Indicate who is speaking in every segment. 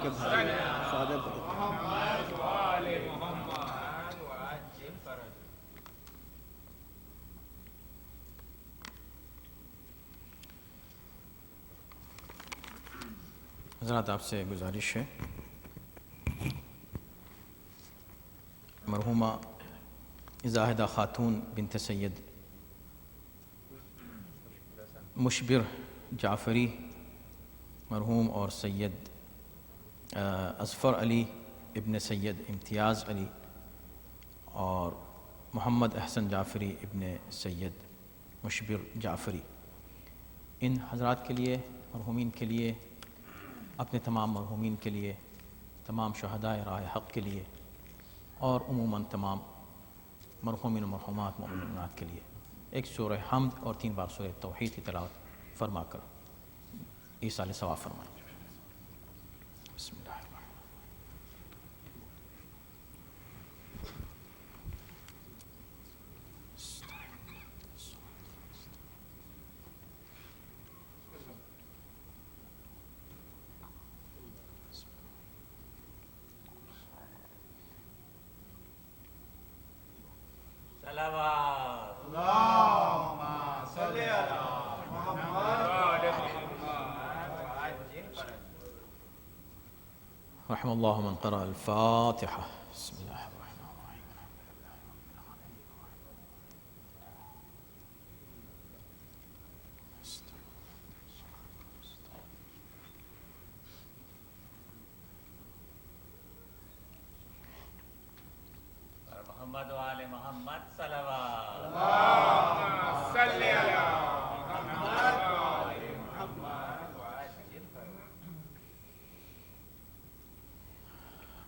Speaker 1: کے بھائی سادہ
Speaker 2: حضرات، آپ سے گزارش ہے، مرحومہ زاہدہ خاتون بنت سید مشبر جعفری مرحوم اور سید اظفر علی ابن سید امتیاز علی اور محمد احسن جعفری ابن سید مشبر جعفری، ان حضرات کے لیے، مرحومین کے لیے، اپنے تمام مرحومین کے لیے، تمام شہدائے راہ حق کے لیے اور عموماً تمام مرحومین و مرحومات مومنات کے لیے ایک سورہ حمد اور 3 بار سورہ توحید کی تلاوت فرما کر ایصال ثواب فرمائیں۔ بسم اللہ الرحمن رحم اللہ من قرأ الفاتحہ۔ بسم اللہ الرحمن الرحیم۔
Speaker 3: محمد و آل محمد صلوات۔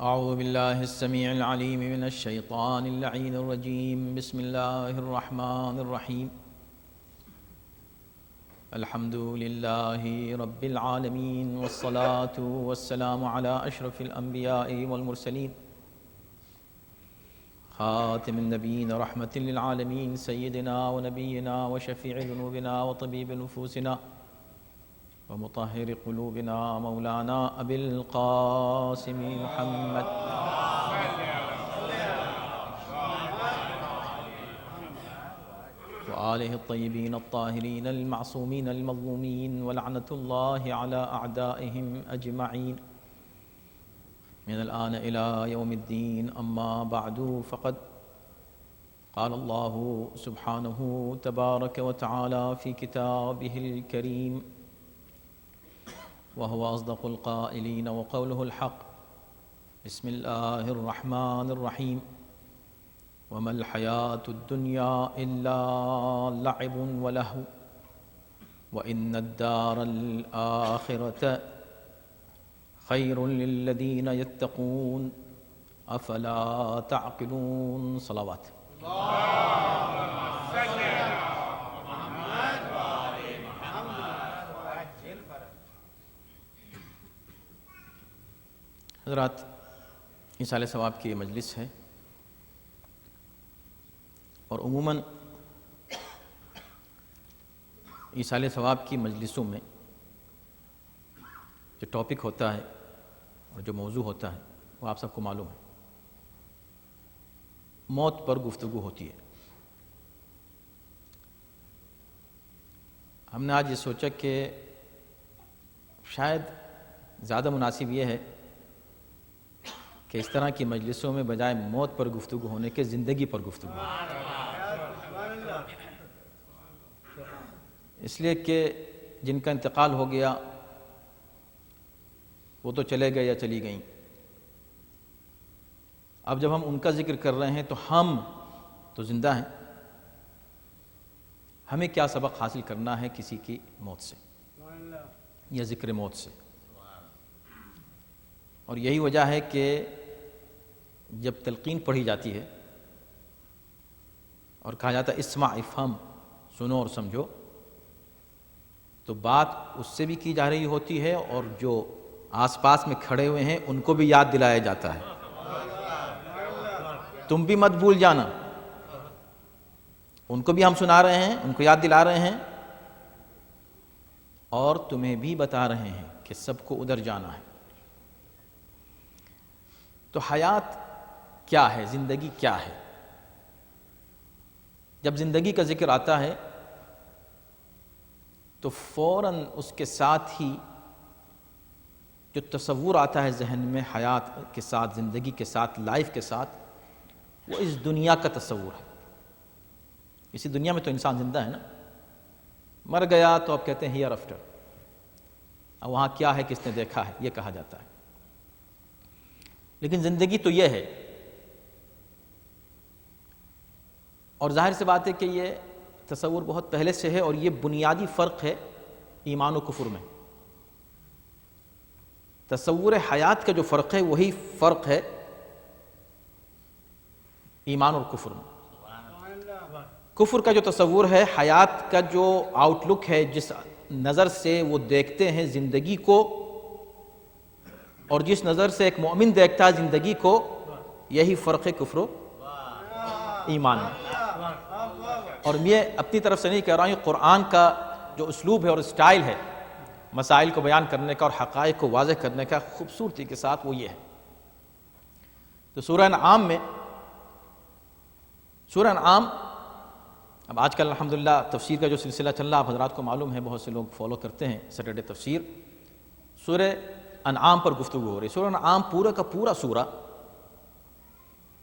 Speaker 2: اعوذ باللہ السمیع العلیم من الشیطان اللعین الرجیم، بسم اللہ الرحمن الرحیم۔ الحمد للہ رب العالمین والصلاة والسلام علی اشرف الانبیاء والمرسلین، خاتم النبیین رحمة للعالمین، سیدنا ونبینا وشفیع ذنوبنا وطبیب نفوسنا ومطهر قلوبنا مولانا ابی القاسم محمد وآلہ الطیبین الطاہرین المعصومین المظلومین ولعنۃ اللہ علی اعدائہم اجمعین من الآن إلى يوم الدين، أما بعد فقد قال الله سبحانه تبارك وتعالى في كتابه الكريم وهو أصدق القائلين وقوله الحق، بسم الله الرحمن الرحيم، وما الحياة الدنيا إلا لعب ولهو وإن الدار الآخرة خیر للذین یتقون افلا تعقلون۔ صلوات۔ حضرات، ایصال ثواب کی یہ مجلس ہے اور عموماً ایصال ثواب کی مجلسوں میں جو ٹاپک ہوتا ہے اور جو موضوع ہوتا ہے وہ آپ سب کو معلوم ہے، موت پر گفتگو ہوتی ہے۔ ہم نے آج یہ سوچا کہ شاید زیادہ مناسب یہ ہے کہ اس طرح کی مجلسوں میں بجائے موت پر گفتگو ہونے کے زندگی پر گفتگو ہو، اس لیے کہ جن کا انتقال ہو گیا وہ تو چلے گئے یا چلی گئیں، اب جب ہم ان کا ذکر کر رہے ہیں تو ہم تو زندہ ہیں، ہمیں کیا سبق حاصل کرنا ہے کسی کی موت سے یا ذکر موت سے۔ اور یہی وجہ ہے کہ جب تلقین پڑھی جاتی ہے اور کہا جاتا ہے اسمع افہم، سنو اور سمجھو، تو بات اس سے بھی کی جا رہی ہوتی ہے اور جو آس پاس میں کھڑے ہوئے ہیں ان کو بھی یاد دلایا جاتا ہے، تم بھی مت بھول جانا، ان کو بھی ہم سنا رہے ہیں، ان کو یاد دلا رہے ہیں اور تمہیں بھی بتا رہے ہیں کہ سب کو ادھر جانا ہے۔ تو حیات کیا ہے، زندگی کیا ہے؟ جب زندگی کا ذکر آتا ہے تو فوراً اس کے ساتھ ہی جو تصور آتا ہے ذہن میں حیات کے ساتھ، زندگی کے ساتھ، لائف کے ساتھ، وہ اس دنیا کا تصور ہے۔ اسی دنیا میں تو انسان زندہ ہے نا، مر گیا تو اب کہتے ہیں ہیئر آفٹر، اب وہاں کیا ہے، کس نے دیکھا ہے، یہ کہا جاتا ہے۔ لیکن زندگی تو یہ ہے، اور ظاہر سی بات ہے کہ یہ تصور بہت پہلے سے ہے، اور یہ بنیادی فرق ہے ایمان و کفر میں۔ تصور حیات کا جو فرق ہے وہی فرق ہے ایمان اور کفر میں۔ کفر کا جو تصور ہے، حیات کا جو آؤٹ لک ہے، جس نظر سے وہ دیکھتے ہیں زندگی کو، اور جس نظر سے ایک مومن دیکھتا ہے زندگی کو، یہی فرق ہے کفر و ایمان میں۔ اور میں اپنی طرف سے نہیں کہہ رہا ہوں، قرآن کا جو اسلوب ہے اور اسٹائل ہے مسائل کو بیان کرنے کا اور حقائق کو واضح کرنے کا خوبصورتی کے ساتھ، وہ یہ ہے۔ تو سورہ انعام میں، سورہ انعام، اب آج کل الحمدللہ تفسیر کا جو سلسلہ چل رہا، آپ حضرات کو معلوم ہے، بہت سے لوگ فالو کرتے ہیں سیٹرڈے تفسیر، سورہ انعام پر گفتگو ہو رہی ہے۔ سورہ انعام پورا کا پورا سورہ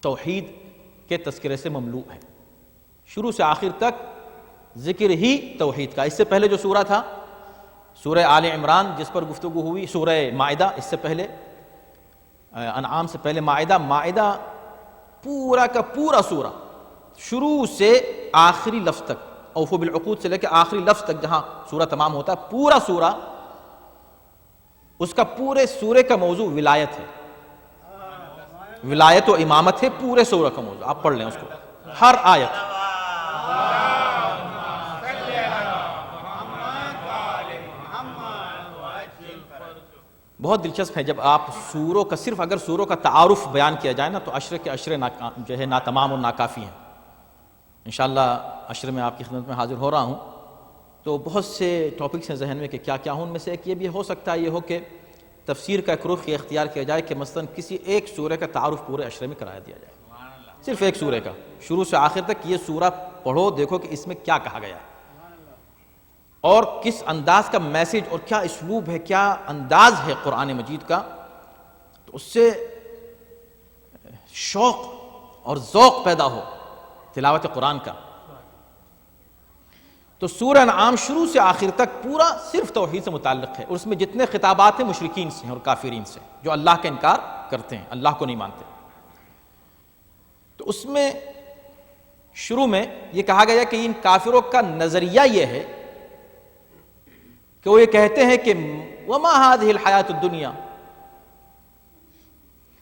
Speaker 2: توحید کے تذکرے سے مملوء ہے، شروع سے آخر تک ذکر ہی توحید کا۔ اس سے پہلے جو سورہ تھا سورہ آل عمران، جس پر گفتگو ہوئی، سورہ مائدہ، اس سے پہلے انعام سے پہلے مائدہ پورا کا پورا سورہ شروع سے آخری لفظ تک، اوفوا بالعقود سے لے کے آخری لفظ تک جہاں سورہ تمام ہوتا ہے، پورا سورہ، اس کا پورے سورے کا موضوع ولایت ہے، ولایت و امامت ہے پورے سورہ کا موضوع۔ آپ پڑھ لیں اس کو، ہر آیت۔ بہت دلچسپ ہے جب آپ سوروں کا، صرف اگر سوروں کا تعارف بیان کیا جائے نا، تو عشرے کے عشرے جو ہے ناتمام اور ناکافی ہیں۔ انشاءاللہ عشرے میں آپ کی خدمت میں حاضر ہو رہا ہوں، تو بہت سے ٹاپکس ہیں ذہن میں کہ کیا کیا ہوں، ان میں سے ایک یہ بھی ہو سکتا ہے، یہ ہو کہ تفسیر کا ایک رخ یہ اختیار کیا جائے کہ مثلا کسی ایک سورہ کا تعارف پورے عشرے میں کرایا دیا جائے، صرف ایک سورہ کا، شروع سے آخر تک یہ سورہ پڑھو، دیکھو کہ اس میں کیا کہا گیا ہے، اور کس انداز کا میسج اور کیا اسلوب ہے، کیا انداز ہے قرآن مجید کا، تو اس سے شوق اور ذوق پیدا ہو تلاوت قرآن کا۔ تو سورہ انعام شروع سے آخر تک پورا صرف توحید سے متعلق ہے، اور اس میں جتنے خطابات ہیں مشرکین سے ہیں اور کافرین سے، جو اللہ کا انکار کرتے ہیں، اللہ کو نہیں مانتے۔ تو اس میں شروع میں یہ کہا گیا کہ ان کافروں کا نظریہ یہ ہے کہ وہ یہ کہتے ہیں کہ وَمَا هَذِهِ الْحَيَاةُ الدُّنْيَا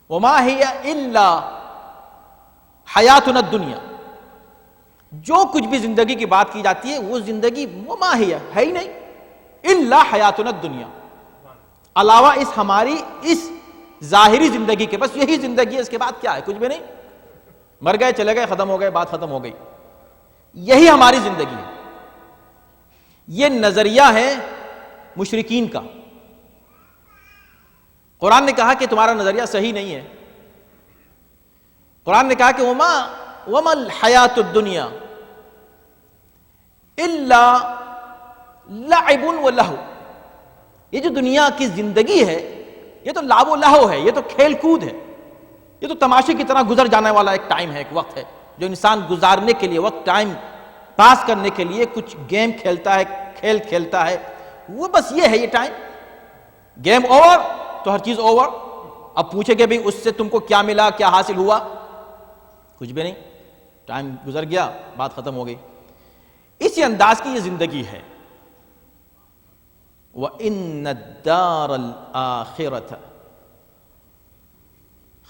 Speaker 2: وَمَا هِيَ إِلَّا حَيَاتُنَا الدُّنْيَا، جو کچھ بھی زندگی کی بات کی جاتی ہے وہ زندگی وَمَا هِيَ ہے ہی نہیں، إِلَّا حَيَاتُنَا الدُّنْيَا، علاوہ اس ہماری اس ظاہری زندگی کے، بس یہی زندگی ہے، اس کے بعد کیا ہے، کچھ بھی نہیں، مر گئے چلے گئے ختم ہو گئے، بات ختم ہو گئی، یہی ہماری زندگی ہے۔ یہ نظریہ ہے مشرکین کا۔ قرآن نے کہا کہ تمہارا نظریہ صحیح نہیں ہے، قرآن نے کہا کہ وَمَا الْحَيَاةُ الدُّنْيَا إِلَّا لَعِبٌ وَلَهْوٌ، یہ جو دنیا کی زندگی ہے یہ تو لعب و لہو ہے، یہ تو کھیل کود ہے، یہ تو تماشے کی طرح گزر جانے والا ایک ٹائم ہے، ایک وقت ہے جو انسان گزارنے کے لیے، وقت ٹائم پاس کرنے کے لیے کچھ گیم کھیلتا ہے، کھیل کھیلتا ہے، وہ بس یہ ہے، یہ ٹائم، گیم اوور تو ہر چیز اوور۔ اب پوچھے گے بھی اس سے تم کو کیا ملا، کیا حاصل ہوا، کچھ بھی نہیں، ٹائم گزر گیا، بات ختم ہو گئی۔ اسی انداز کی یہ زندگی ہے۔ وَإِنَّ الدَّارَ الْآخِرَةَ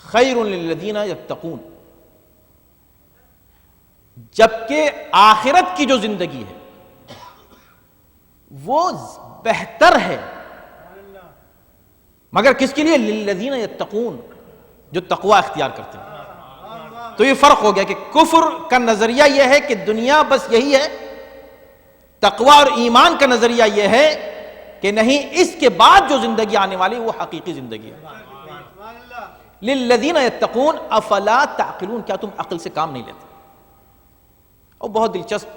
Speaker 2: خَيْرٌ لِلَّذِينَ يَتَّقُونَ، جبکہ آخرت کی جو زندگی ہے وہ بہتر ہے، مگر کس کے لیے؟ للذین یتقون، جو تقوی اختیار کرتے ہیں۔ تو یہ فرق ہو گیا کہ کفر کا نظریہ یہ ہے کہ دنیا بس یہی ہے، تقوی اور ایمان کا نظریہ یہ ہے کہ نہیں، اس کے بعد جو زندگی آنے والی وہ حقیقی زندگی ہے۔ للذین یتقون افلا تعقلون، کیا تم عقل سے کام نہیں لیتے؟ اور بہت دلچسپ،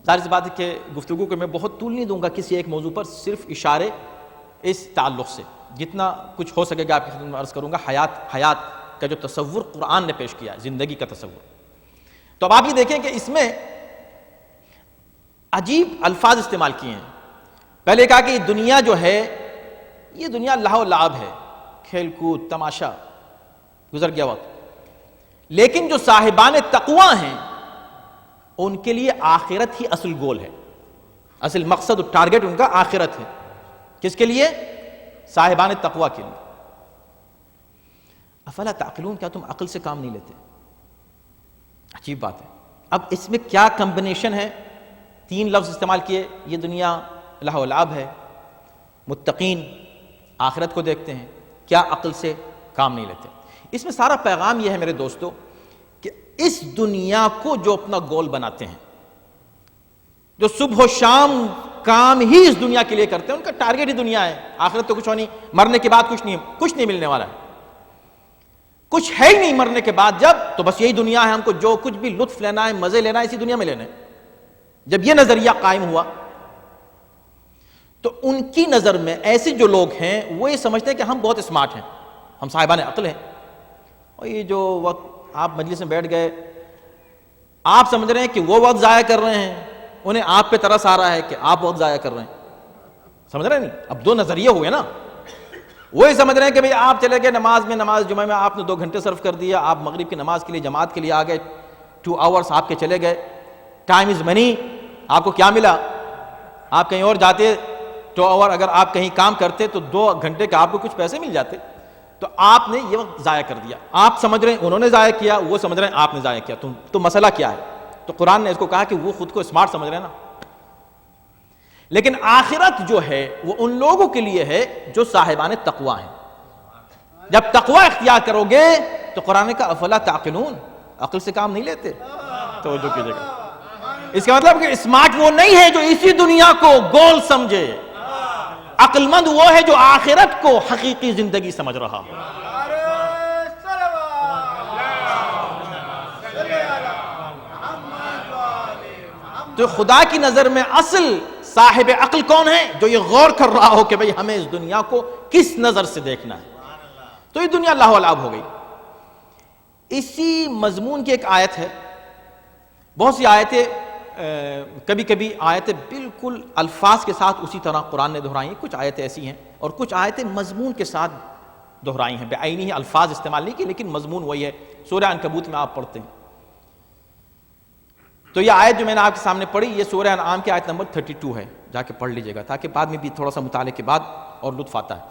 Speaker 2: ظاہر سی بات ہے کہ گفتگو کو میں بہت طول نہیں دوں گا کسی ایک موضوع پر، صرف اشارے اس تعلق سے جتنا کچھ ہو سکے گا آپ کی خدمت میں عرض کروں گا۔ حیات کا جو تصور قرآن نے پیش کیا ہے، زندگی کا تصور، تو اب آپ یہ دیکھیں کہ اس میں عجیب الفاظ استعمال کیے ہیں۔ پہلے کہا کہ یہ دنیا جو ہے، یہ دنیا لہو و لعب ہے، کھیل کود تماشا، گزر گیا وقت، لیکن جو صاحبان تقوی ہیں ان کے لیے آخرت ہی اصل گول ہے، اصل مقصد اور ٹارگٹ ان کا آخرت ہے۔ کس کے لیے؟ صاحبان تقوی کے لیے۔ افلا تعقلون، کیا تم عقل سے کام نہیں لیتے؟ عجیب بات ہے۔ اب اس میں کیا کمبینیشن ہے؟ 3 لفظ استعمال کیے، یہ دنیا لہو و لعب ہے، متقین آخرت کو دیکھتے ہیں، کیا عقل سے کام نہیں لیتے؟ اس میں سارا پیغام یہ ہے میرے دوستو کہ اس دنیا کو جو اپنا گول بناتے ہیں، جو صبح و شام کام ہی اس دنیا کے لیے کرتے ہیں، ان کا ٹارگٹ ہی دنیا ہے، آخرت تو کچھ ہو نہیں، مرنے کے بعد کچھ نہیں ملنے والا ہے، کچھ ہے ہی نہیں مرنے کے بعد، جب تو بس یہی دنیا ہے، ہم کو جو کچھ بھی لطف لینا ہے، مزے لینا ہے، اسی دنیا میں لینا ہے۔ جب یہ نظریہ قائم ہوا تو ان کی نظر میں ایسے جو لوگ ہیں وہ یہ سمجھتے ہیں کہ ہم بہت اسمارٹ ہیں، ہم صاحبان عقل ہیں، اور یہ جو وقت آپ مجلس میں بیٹھ گئے، آپ سمجھ رہے ہیں کہ وہ وقت ضائع کر رہے ہیں، انہیں آپ پہ ترس آ رہا ہے کہ آپ وقت ضائع کر رہے ہیں، سمجھ رہے ہیں نہیں؟ اب 2 نظریے ہوئے نا، وہی سمجھ رہے ہیں کہ بھئی آپ چلے گئے نماز جمعہ میں آپ نے 2 گھنٹے صرف کر دیا، آپ مغرب کی نماز کے لیے جماعت کے لیے آ گئے، 2 آورس آپ کے چلے گئے، ٹائم از منی، آپ کو کیا ملا؟ آپ کہیں اور جاتے 2 آور، اگر آپ کہیں کام کرتے تو 2 گھنٹے کا آپ کو کچھ پیسے مل جاتے، تو آپ نے یہ وقت ضائع کر دیا۔ آپ سمجھ رہے ہیں انہوں نے ضائع کیا، وہ سمجھ رہے ہیں آپ نے ضائع کیا، تو مسئلہ کیا ہے؟ تو قرآن نے اس کو کہا کہ وہ خود کو اسمارٹ سمجھ رہے ہیں نا، لیکن آخرت جو ہے وہ ان لوگوں کے لیے ہے جو صاحبان تقوی ہیں۔ جب تقوی اختیار کرو گے تو قرآن نے کہا افلا تعقلون، عقل سے کام نہیں لیتے؟ توجہ کیجئے گا، اس کا مطلب کہ اسمارٹ وہ نہیں ہے جو اسی دنیا کو گول سمجھے، عقل مند وہ ہے جو آخرت کو حقیقی زندگی سمجھ رہا ہو۔ تو خدا کی نظر میں اصل صاحب عقل کون ہے؟ جو یہ غور کر رہا ہو کہ بھئی ہمیں اس دنیا کو کس نظر سے دیکھنا ہے۔ تو یہ دنیا لہو و لعب ہو گئی۔ اسی مضمون کی ایک آیت ہے، بہت سی آیتیں کبھی کبھی آیتیں بالکل الفاظ کے ساتھ اسی طرح قرآن نے دہرائی ہیں، کچھ آیتیں ایسی ہیں، اور کچھ آیتیں مضمون کے ساتھ دہرائی ہیں، بعینی ہی الفاظ استعمال نہیں کی لیکن مضمون وہی ہے۔ سورہ عنکبوت میں آپ پڑھتے ہیں تو یہ آیت جو میں نے آپ کے سامنے پڑھی، یہ سورہ انعام کی آیت نمبر 32 ہے، جا کے پڑھ لیجئے گا تاکہ بعد میں بھی تھوڑا سا مطالعے کے بعد اور لطف آتا ہے۔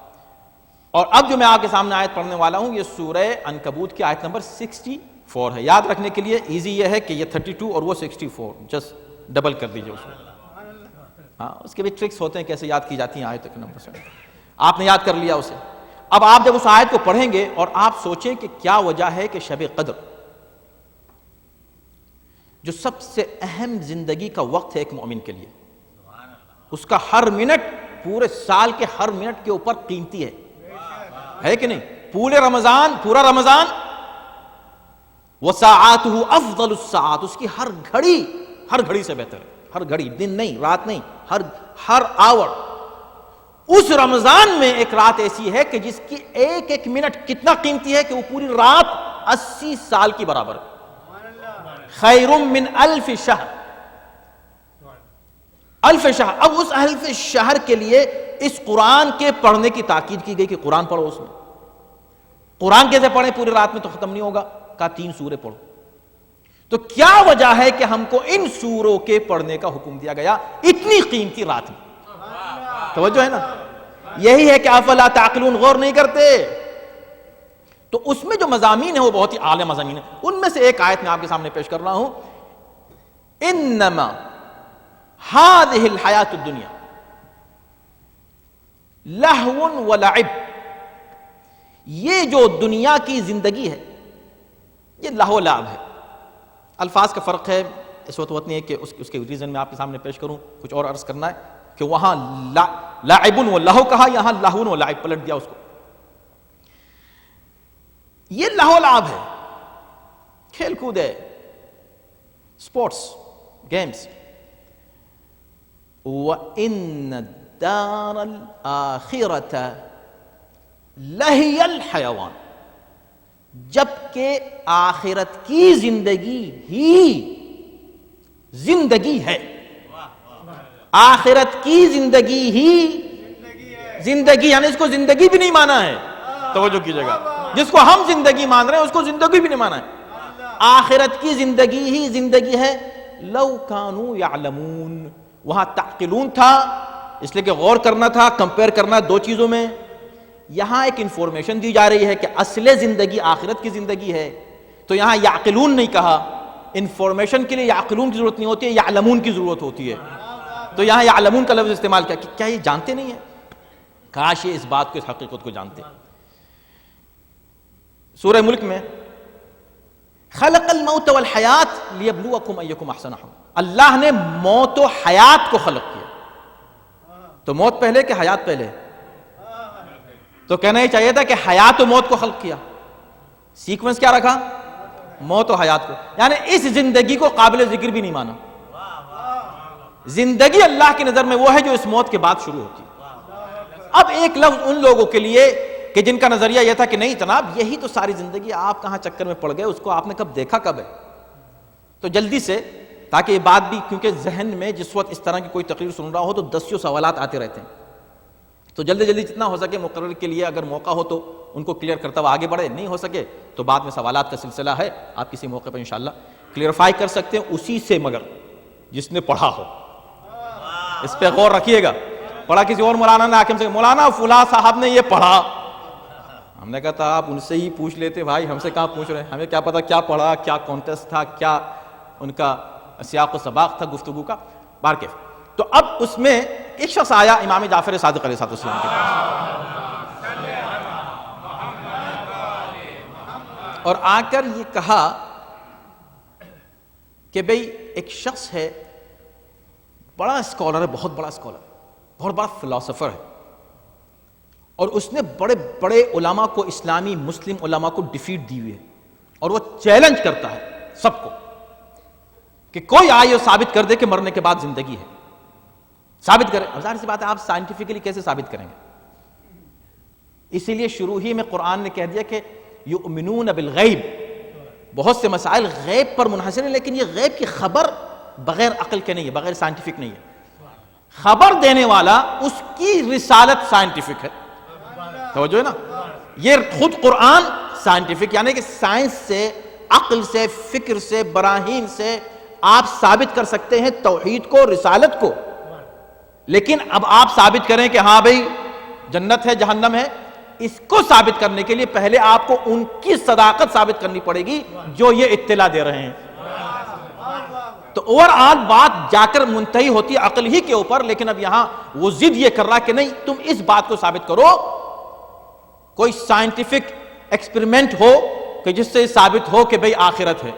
Speaker 2: اور اب جو میں آپ کے سامنے آیت پڑھنے والا ہوں یہ سورہ عنکبوت کی آیت نمبر 64 ہے۔ یاد رکھنے کے لیے ایزی یہ ہے کہ یہ 32 اور وہ 64، جسٹ ڈبل کر دیجئے اس میں۔ ہاں، اس کے بھی ٹرکس ہوتے ہیں کیسے یاد کی جاتی ہیں آیتوں کے نمبر سے۔ آپ نے یاد کر لیا اسے، اب آپ جب اس آیت کو پڑھیں گے اور آپ سوچیں کہ کیا وجہ ہے کہ شب قدر جو سب سے اہم زندگی کا وقت ہے ایک مومن کے لیے، اس کا ہر منٹ پورے سال کے ہر منٹ کے اوپر قیمتی ہے کہ نہیں؟ پورا رمضان وساعاتہ افضل الساعات، اس کی ہر گھڑی سے بہتر ہے، ہر گھڑی، دن نہیں رات نہیں، ہر آور۔ اس رمضان میں ایک رات ایسی ہے کہ جس کی ایک منٹ کتنا قیمتی ہے کہ وہ پوری رات 80 سال کی برابر ہے۔ خیر من 1000 شہر، 1000 شہر۔ اب اس 1000 شہر کے لیے اس قرآن کے پڑھنے کی تاکید کی گئی کہ قرآن پڑھو۔ اس میں قرآن کیسے پڑھیں؟ پوری رات میں تو ختم نہیں ہوگا، کہا 3 سورے پڑھو۔ تو کیا وجہ ہے کہ ہم کو ان سوروں کے پڑھنے کا حکم دیا گیا اتنی قیمتی رات میں؟ توجہ ہے نا، یہی ہے کہ افلا تعقلون، غور نہیں کرتے۔ تو اس میں جو مضامین ہیں وہ بہت ہی اعلیٰ مضامین ہیں، ان میں سے ایک آیت میں آپ کے سامنے پیش کر رہا ہوں، انما هذه الحیات الدنیا لہو ولعب، یہ جو دنیا کی زندگی ہے یہ لہو لعب ہے۔ الفاظ کا فرق ہے، اس وقت نہیں ہے کہ اس کے ریزن میں آپ کے سامنے پیش کروں، کچھ اور عرض کرنا ہے کہ وہاں لعب و لہو کہا، یہاں لہو و لعب پلٹ دیا اس کو۔ یہ لہو لعب ہے، کھیل کود ہے، سپورٹس، گیمز. وَإِنَّ الدَّارَ الْآخِرَةَ لَهِيَ الْحَيَوَانِ، جبکہ آخرت کی زندگی ہی زندگی ہے. آخرت کی زندگی ہی زندگی، یعنی اس کو زندگی بھی نہیں مانا ہے. توجہ کیجئے گا، جس کو ہم زندگی مان رہے ہیں اس کو زندگی بھی نہیں مانا ہے. آخرت کی زندگی ہی زندگی ہے. لو کانوا یعلمون، وہاں تعقلون تھا اس لیے کہ غور کرنا تھا، کمپیئر کرنا دو چیزوں میں. یہاں ایک انفارمیشن دی جا رہی ہے کہ اصل زندگی آخرت کی زندگی ہے، تو یہاں یعقلون نہیں کہا. انفارمیشن کے لیے یعقلون کی ضرورت نہیں ہوتی ہے، یعلمون کی ضرورت ہوتی ہے. تو یہاں یعلمون کا لفظ استعمال کیا. کیا یہ جانتے نہیں ہیں؟ کاش یہ اس بات کو، اس حقیقت کو جانتے. سورہ ملک میں خلق الموت والحیات لیبلوکم ایکم احسن عملا، اللہ نے موت و حیات کو خلق کیا. تو موت پہلے کہ حیات پہلے؟ تو کہنا ہی چاہیے تھا کہ حیات و موت کو خلق کیا. سیکوینس کیا رکھا؟ موت و حیات کو. یعنی اس زندگی کو قابل ذکر بھی نہیں مانا. زندگی اللہ کی نظر میں وہ ہے جو اس موت کے بعد شروع ہوتی ہے. اب ایک لفظ ان لوگوں کے لیے کہ جن کا نظریہ یہ تھا کہ نہیں جناب یہی تو ساری زندگی، آپ کہاں چکر میں پڑ گئے، اس کو آپ نے کب دیکھا کب ہے. تو جلدی سے، تاکہ یہ بات بھی، کیونکہ ذہن میں جس وقت اس طرح کی کوئی تقریر سن رہا ہو تو دسیوں سوالات آتے رہتے ہیں، تو جلدی جلدی جتنا ہو سکے مقرر کے لیے اگر موقع ہو تو ان کو کلیئر کرتا ہوا آگے بڑھے. نہیں ہو سکے تو بعد میں سوالات کا سلسلہ ہے، آپ کسی موقع پر انشاءاللہ کلیئرفائی کر سکتے ہیں اسی سے، مگر جس نے پڑھا ہو. اس پہ غور رکھیے گا. پڑھا کسی اور مولانا نے حاکم سے، مولانا فلاں صاحب نے یہ پڑھا. ہم نے کہا تھا آپ ان سے ہی پوچھ لیتے بھائی، ہم سے کہاں پوچھ رہے ہیں، ہمیں کیا پتا کیا پڑھا، کیا کانٹیسٹ تھا، کیا ان کا سیاق و سباق تھا گفتگو کا. بارکیف. تو اب اس میں ایک شخص آیا امام جعفر صادق علیہ السلام کے پاس، اور آ کر یہ کہا کہ بھئی ایک شخص ہے، بڑا اسکالر ہے، بہت بڑا اسکالر، بہت بڑا فلاسفر ہے، اور اس نے بڑے بڑے علماء کو، اسلامی مسلم علماء کو ڈیفیٹ دی ہوئی ہے، اور وہ چیلنج کرتا ہے سب کو کہ کوئی آئے اور ثابت کر دے کہ مرنے کے بعد زندگی ہے. ثابت کریں. ظاہر سی بات ہے آپ سائنٹیفکلی کیسے ثابت کریں گے؟ اسی لیے شروع ہی میں قرآن نے کہہ دیا کہ یؤمنون بالغیب. بہت سے مسائل غیب پر منحصر ہیں، لیکن یہ غیب کی خبر بغیر عقل کے نہیں ہے، بغیر سائنٹیفک نہیں ہے. خبر دینے والا اس کی رسالت سائنٹیفک ہے. توجہ ہے نا؟ یہ خود قرآن سائنٹیفک، یعنی کہ سائنس سے، عقل سے، فکر سے، براہین سے آپ ثابت کر سکتے ہیں توحید کو، رسالت کو. لیکن اب آپ ثابت کریں کہ ہاں بھئی جنت ہے، جہنم ہے، اس کو ثابت کرنے کے لیے پہلے آپ کو ان کی صداقت ثابت کرنی پڑے گی جو یہ اطلاع دے رہے ہیں. تو اوورآل بات جا کر منتہی ہوتی ہے عقل ہی کے اوپر، لیکن اب یہاں وہ ضد یہ کر رہا کہ نہیں تم اس بات کو ثابت کرو، کوئی سائنٹیفک ایکسپیریمنٹ ہو کہ جس سے ثابت ہو کہ بھئی آخرت ہے.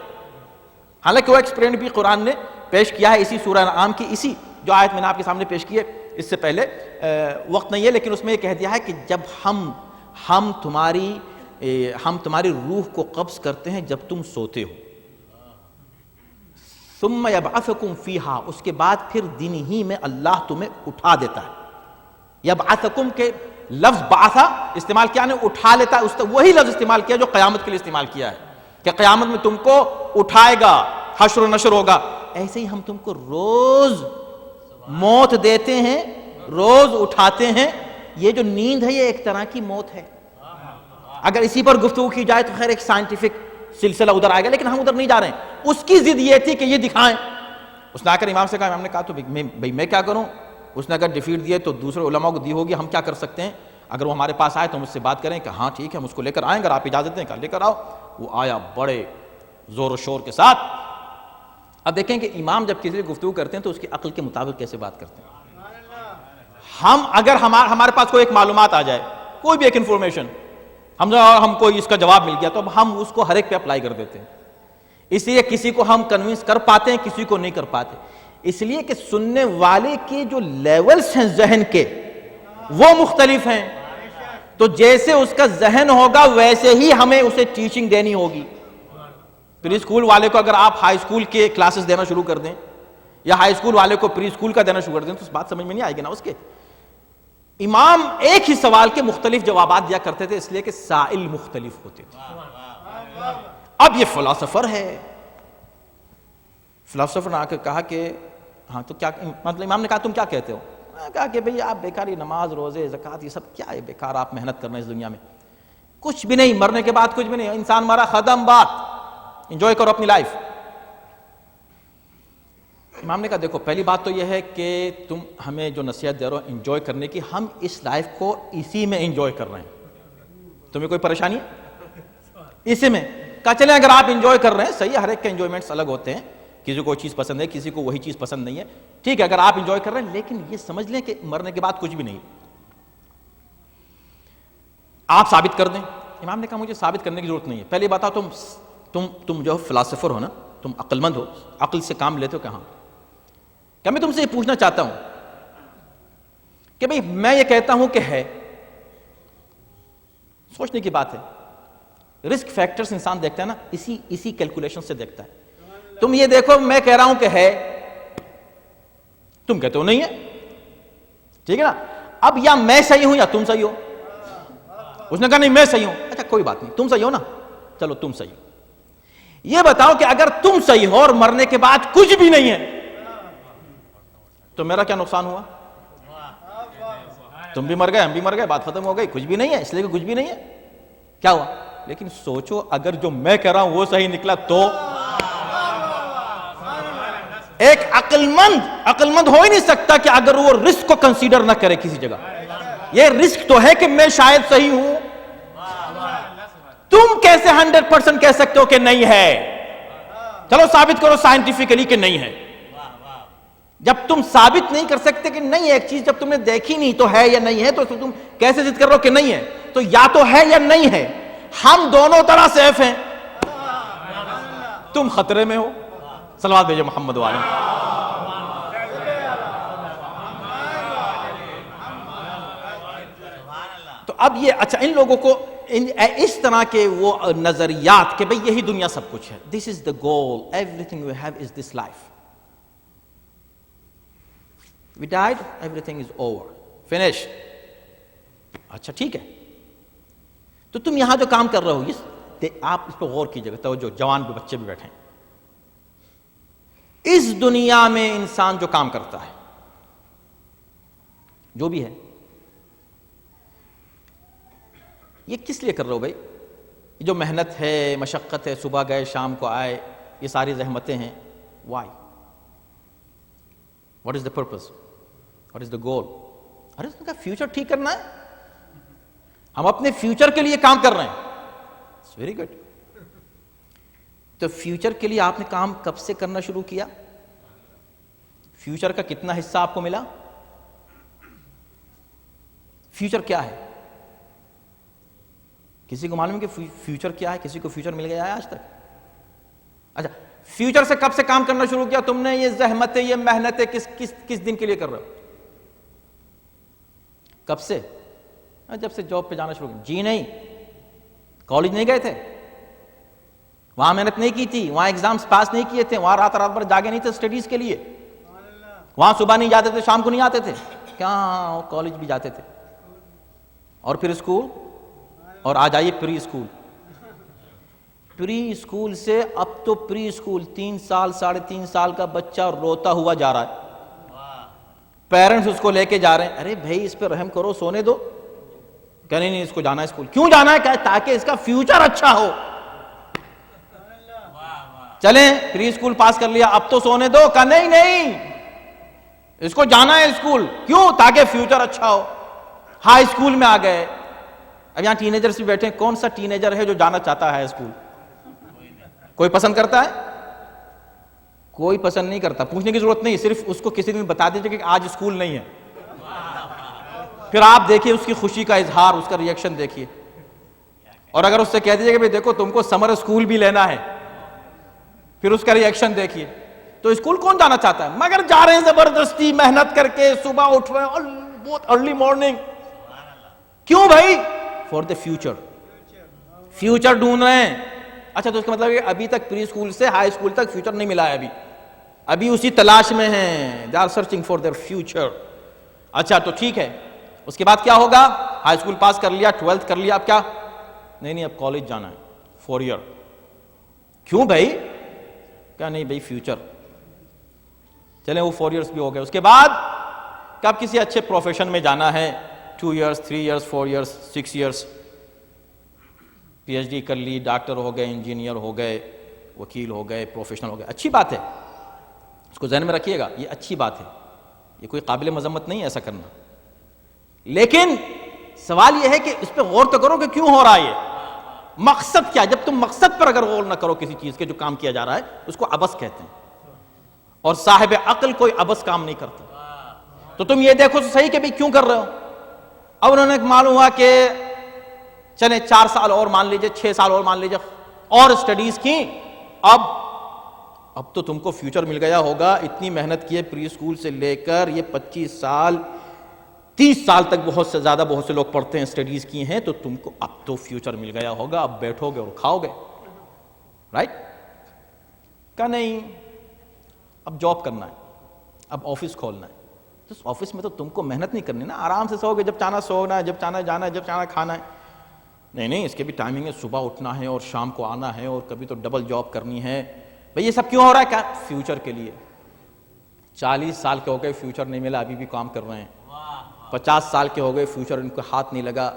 Speaker 2: حالانکہ وہ ایکسپیریمنٹ بھی قرآن نے پیش کیا ہے اسی سورہ انعام کی، اسی جو آیت میں نے آپ کے سامنے پیش کی ہے. اس سے پہلے وقت نہیں ہے، لیکن اس میں یہ کہہ دیا ہے کہ جب ہم تمہاری روح کو قبض کرتے ہیں جب تم سوتے ہو، ثم یبعثکم فیہا، اس کے بعد پھر دن ہی میں اللہ تمہیں اٹھا دیتا ہے. یبعثکم کے لفظ بعثا استعمال کیا نے اٹھا لیتا ہے، وہی لفظ استعمال کیا جو قیامت کے لیے استعمال کیا ہے کہ قیامت میں تم کو اٹھائے گا، حشر و نشر ہوگا. ایسے ہی ہم تم کو روز موت دیتے ہیں، روز اٹھاتے ہیں. یہ جو نیند ہے یہ ایک طرح کی موت ہے. اگر اسی پر گفتگو کی جائے تو خیر ایک سائنٹیفک سلسلہ ادھر آئے گا، لیکن ہم ادھر نہیں جا رہے ہیں. اس کی ضد یہ تھی کہ یہ دکھائیں. اس نے آ کر امام سے کہا، امام نے کہا تو بھئی میں کیا کروں؟ اس نے اگر ڈیفیٹ دیے تو دوسرے علماء کو دی ہوگی، ہم کیا کر سکتے ہیں؟ اگر وہ ہمارے پاس آئے تو ہم اس سے بات کریں کہ ہاں ٹھیک ہے ہم اس کو لے کر آئیں، اگر آپ اجازت دیں کہ لے کر آؤ. وہ آیا بڑے زور و شور کے ساتھ. اب دیکھیں کہ امام جب کسی سے گفتگو کرتے ہیں تو اس کی عقل کے مطابق کیسے بات کرتے ہیں. اگر ہمارے پاس کوئی ایک معلومات آ جائے، کوئی بھی ایک انفارمیشن، ہم کو اس کا جواب مل گیا، تو اب ہم اس کو ہر ایک پہ اپلائی کر دیتے ہیں. اس لیے کسی کو ہم کنوینس کر پاتے ہیں، کسی کو نہیں کر پاتے. اس لیے کہ سننے والے کے جو لیولز ہیں ذہن کے وہ مختلف ہیں. تو جیسے اس کا ذہن ہوگا ویسے ہی ہمیں اسے ٹیچنگ دینی ہوگی. پری اسکول والے کو اگر آپ ہائی اسکول کے کلاسز دینا شروع کر دیں یا ہائی اسکول والے کو پری اسکول کا دینا شروع کر دیں تو اس بات سمجھ میں نہیں آئے گی نا اس کے. امام ایک ہی سوال کے مختلف جوابات دیا کرتے تھے اس لیے کہ سائل مختلف ہوتے تھے. اب یہ فلاسفر ہے, فلاسفر نے آ کے کہا کہ ہاں تو کیا مطلب, امام نے کہا تم کیا کہتے ہو؟ کہا کہ بھئی آپ بیکار یہ نماز روزے زکوٰۃ یہ سب کیا ہے, بیکار آپ محنت کرنا اس دنیا میں, کچھ بھی نہیں, مرنے کے بعد کچھ بھی نہیں, انسان مرا ختم بات, انجوائے کرو اپنی لائف. امام نے کہا دیکھو پہلی بات تو یہ ہے کہ تم ہمیں جو نصیحت دے رہے ہو انجوائے کرنے کی, ہم اس لائف کو اسی میں انجوائے کر رہے ہیں, تمہیں کوئی پریشانی ہے اسی میں؟ کہا چلیں اگر آپ انجوائے کر رہے ہیں صحیح ہے, ہر ایک کے انجوائمنٹس الگ ہوتے ہیں, کسی کو کوئی چیز پسند ہے کسی کو وہی چیز پسند نہیں ہے, ٹھیک ہے اگر آپ انجوائے کر رہے ہیں, لیکن یہ سمجھ لیں کہ مرنے کے بعد کچھ بھی نہیں, آپ ثابت کر دیں. امام نے کہا مجھے ثابت کرنے کی ضرورت نہیں ہے, پہلی بات تم جو فلاسفر ہو نا, تم عقل مند ہو, عقل سے کام لیتے ہو کہاں؟ کیا میں تم سے یہ پوچھنا چاہتا ہوں کہ بھئی میں یہ کہتا ہوں کہ ہے, سوچنے کی بات ہے, رسک فیکٹرز انسان دیکھتا ہے نا, اسی کیلکولیشن سے دیکھتا ہے. تم یہ دیکھو میں کہہ رہا ہوں کہ ہے, تم کہتے ہو نہیں ہے, ٹھیک ہے نا, اب یا میں صحیح ہوں یا تم صحیح ہو. اس نے کہا نہیں میں صحیح ہوں, اچھا کوئی بات نہیں, تم صحیح ہو نا, چلو تم صحیح ہو. یہ بتاؤ کہ اگر تم صحیح ہو اور مرنے کے بعد کچھ بھی نہیں ہے تو میرا کیا نقصان ہوا؟ تم بھی مر گئے, ہم بھی مر گئے, بات ختم ہو گئی, کچھ بھی نہیں ہے, اس لیے کہ کچھ بھی نہیں ہے, کیا ہوا؟ لیکن سوچو اگر جو میں کہہ رہا ہوں وہ صحیح نکلا تو ایک عقل مند ہو ہی نہیں سکتا کہ اگر وہ رسک کو کنسیڈر نہ کرے کسی جگہ. یہ رسک تو ہے کہ میں شاید صحیح ہوں, تم کیسے 100% کہہ سکتے ہو کہ نہیں ہے؟ چلو ثابت کرو سائنٹیفکلی کہ نہیں ہے. جب تم ثابت نہیں کر سکتے کہ نہیں ہے ایک چیز, جب تم نے دیکھی نہیں تو ہے یا نہیں ہے, تو تم کیسے ضد کر رہے ہو کہ نہیں ہے؟ تو یا تو ہے یا نہیں ہے, ہم دونوں طرح سیف ہیں, تم خطرے میں ہو. صلوات بھیجو محمد والے. تو اب یہ اچھا ان لوگوں کو اس طرح کے وہ نظریات کہ بھئی یہی دنیا سب کچھ ہے, this is the goal, everything we have is this life. We died, everything is over, finish. اچھا ٹھیک ہے, تو تم یہاں جو کام کر رہے ہو آپ اس پہ غور کیجئے گا, توجہ, جوان بھی بچے بھی بیٹھے ہیں. اس دنیا میں انسان جو کام کرتا ہے جو بھی ہے یہ کس لیے کر رہے ہو بھائی؟ یہ جو محنت ہے, مشقت ہے, صبح گئے شام کو آئے, یہ ساری زحمتیں ہیں, why? What is the purpose? What is the goal? ارے اس کا فیوچر ٹھیک کرنا ہے, ہم اپنے فیوچر کے لیے کام کر رہے ہیں. It's very good. تو فیوچر کے لیے آپ نے کام کب سے کرنا شروع کیا؟ فیوچر کا کتنا حصہ آپ کو ملا؟ فیوچر کیا ہے؟ کسی کو معلوم ہے کہ فیوچر کیا ہے؟ کسی کو فیوچر مل گیا ہے آج تک؟ اچھا فیوچر سے کب سے کام کرنا شروع کیا تم نے؟ یہ زحمتیں, یہ محنتیں کس دن کے لیے کر رہے ہو؟ کب سے؟ جب سے جاب پہ جانا شروع کیا. جی نہیں, کالج نہیں گئے تھے, وہاں محنت نہیں کی تھی, وہاں ایگزامز پاس نہیں کیے تھے, وہاں رات بھر جاگے نہیں تھے اسٹڈیز کے لیے, وہاں صبح نہیں جاتے تھے, شام کو نہیں آتے تھے, کیا کالج بھی جاتے تھے, اور پھر اسکول, اور آ جائیے پری اسکول. پری اسکول سے اب تو پری اسکول 3 سال 3.5 سال کا بچہ روتا ہوا جا رہا ہے, پیرنٹس اس کو لے کے جا رہے ہیں, ارے بھائی اس پہ رحم کرو, سونے دو. کہ نہیں اس کو جانا ہے اسکول. کیوں جانا ہے؟ کہ تاکہ اس کا فیوچر اچھا ہو. چلیں پری اسکول پاس کر لیا, اب تو سونے دو. کہ نہیں اس کو جانا ہے اسکول. کیوں؟ تاکہ فیوچر اچھا ہو. ہائی اسکول میں آ گئے, اب یہاں ٹین ایجرز بھی بیٹھے ہیں, کون سا ٹین ایجر ہے جو جانا چاہتا ہے اسکول؟ کوئی پسند کرتا ہے؟ کوئی پسند نہیں کرتا. پوچھنے کی ضرورت نہیں, صرف اس کو کسی دن بتا دیجیے کہ آج اسکول نہیں ہے, پھر آپ دیکھیے اس کی خوشی کا اظہار, اس کا ری ایکشن دیکھیے. اور اگر اس سے کہہ دیجیے کہ دیکھو تم کو سمر اسکول بھی لینا ہے, پھر اس کا ری ایکشن دیکھیے. تو اسکول کون جانا چاہتا ہے؟ مگر جا رہے ہیں زبردستی محنت کر کے, صبح اٹھ رہے ہیں بہت ارلی مارننگ. کیوں بھائی؟ For the future. فیوچر ڈھونڈ رہے ہیں. اچھا تو اس کا مطلب ہے کہ ابھی تک پری اسکول سے ہائی اسکول تک فیوچر نہیں ملا ہے, ابھی اسی تلاش میں ہیں. They are searching for their future. اچھا تو ٹھیک ہے, اس کے بعد کیا ہوگا؟ ہائی اسکول پاس کر لیا, 12th کر لیا, اب کیا؟ نہیں اب کالج جانا ہے 4 ایئر. کیوں بھائی؟ کیا نہیں بھائی فیوچر. چلیں وہ 4 ایئرس بھی ہو گئے. اس کے بعد کب کسی اچھے پروفیشن میں جانا ہے, 2 years 3 years 4 years 6 years, P H D کر لی, ڈاکٹر ہو گئے, انجینئر ہو گئے, وکیل ہو گئے, پروفیشنل ہو گئے. اچھی بات ہے, اس کو ذہن میں رکھیے گا, یہ اچھی بات ہے, یہ کوئی قابل مذمت نہیں ہے ایسا کرنا. لیکن سوال یہ ہے کہ اس پہ غور تو کرو کہ کیوں ہو رہا ہے یہ, مقصد کیا؟ جب تم مقصد پر اگر غور نہ کرو کسی چیز کے جو کام کیا جا رہا ہے, اس کو عبث کہتے ہیں, اور صاحب عقل کوئی عبث کام نہیں کرتا. تو تم یہ دیکھو تو صحیح کہ بھی کیوں کر رہے ہو. اب انہوں نے معلوم ہوا کہ چلیں 4 سال اور مان لیجئے, 6 سال اور مان لیجئے, اور اسٹڈیز کی, اب تو تم کو فیوچر مل گیا ہوگا. اتنی محنت کی ہے پری اسکول سے لے کر یہ 25 سال 30 سال تک بہت سے زیادہ بہت سے لوگ پڑھتے ہیں, اسٹڈیز کی ہیں, تو تم کو اب تو فیوچر مل گیا ہوگا, اب بیٹھو گے اور کھاؤ گے, رائٹ؟ کہ نہیں, اب جاب کرنا ہے, اب آفس کھولنا ہے. تو اس آفس میں تو تم کو محنت نہیں کرنی نا, آرام سے سو گے, جب چاہنا سونا ہے, جب چاہنا جانا ہے, جب چاہنا کھانا ہے. نہیں اس کے بھی ٹائمنگ ہے, صبح اٹھنا ہے اور شام کو آنا ہے, اور کبھی تو ڈبل جاب کرنی ہے. بھئی یہ سب کیوں ہو رہا ہے؟ کیا فیوچر کے لیے. 40 سال کے ہو گئے, فیوچر نہیں ملا, ابھی بھی کام کر رہے ہیں. 50 سال کے ہو گئے, فیوچر ان کو ہاتھ نہیں لگا.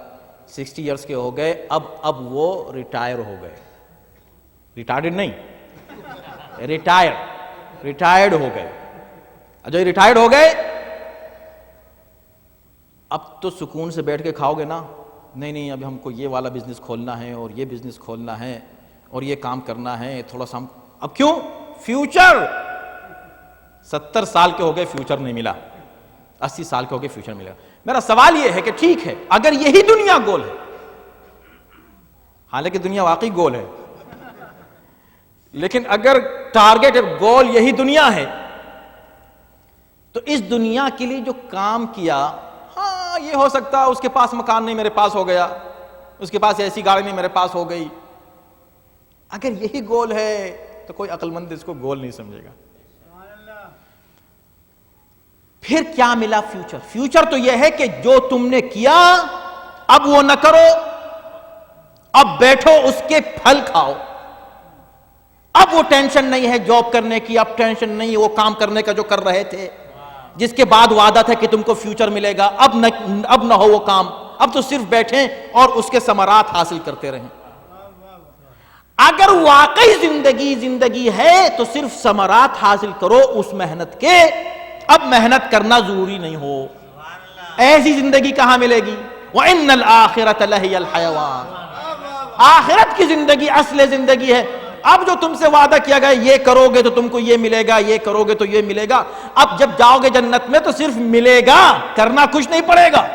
Speaker 2: 60 ایئرس کے ہو گئے, اب وہ ریٹائر ہو گئے. ریٹائرڈ نہیں, ریٹائرڈ ہو گئے. جو ریٹائرڈ ہو گئے, اب تو سکون سے بیٹھ کے کھاؤ گے نا. نہیں اب ہم کو یہ والا بزنس کھولنا ہے, اور یہ بزنس کھولنا ہے, اور یہ کام کرنا ہے, تھوڑا سا. اب کیوں؟ فیوچر. 70 سال کے ہو گئے, فیوچر نہیں ملا. 80 سال کے ہو گئے, فیوچر ملا. میرا سوال یہ ہے کہ ٹھیک ہے, اگر یہی دنیا گول ہے, حالانکہ دنیا واقعی گول ہے, لیکن اگر ٹارگٹ گول یہی دنیا ہے, تو اس دنیا کے لیے جو کام کیا, ہاں یہ ہو سکتا ہے اس کے پاس مکان نہیں, میرے پاس ہو گیا, اس کے پاس ایسی گاڑی نہیں, میرے پاس ہو گئی. اگر یہی گول ہے تو کوئی عقل مند اس کو گول نہیں سمجھے گا. پھر کیا ملا فیوچر؟ فیوچر تو یہ ہے کہ جو تم نے کیا اب وہ نہ کرو, اب بیٹھو اس کے پھل کھاؤ. اب وہ ٹینشن نہیں ہے جاب کرنے کی, اب ٹینشن نہیں ہے وہ کام کرنے کا جو کر رہے تھے, جس کے بعد وعدہ تھا کہ تم کو فیوچر ملے گا. اب نہ ہو وہ کام, اب تو صرف بیٹھیں اور اس کے ثمرات حاصل کرتے رہیں. اگر واقعی زندگی ہے تو صرف ثمرات حاصل کرو اس محنت کے, اب محنت کرنا ضروری نہیں ہو. ایسی زندگی کہاں ملے گی؟ وَإِنَّ الْآخِرَةَ لَهِيَ الْحَيَوَانُ. آخرت کی زندگی اصل زندگی ہے. اب جو تم سے وعدہ کیا گیا یہ کرو گے تو تم کو یہ ملے گا, یہ کرو گے تو یہ ملے گا, اب جب جاؤ گے جنت میں تو صرف ملے گا, کرنا کچھ نہیں پڑے گا.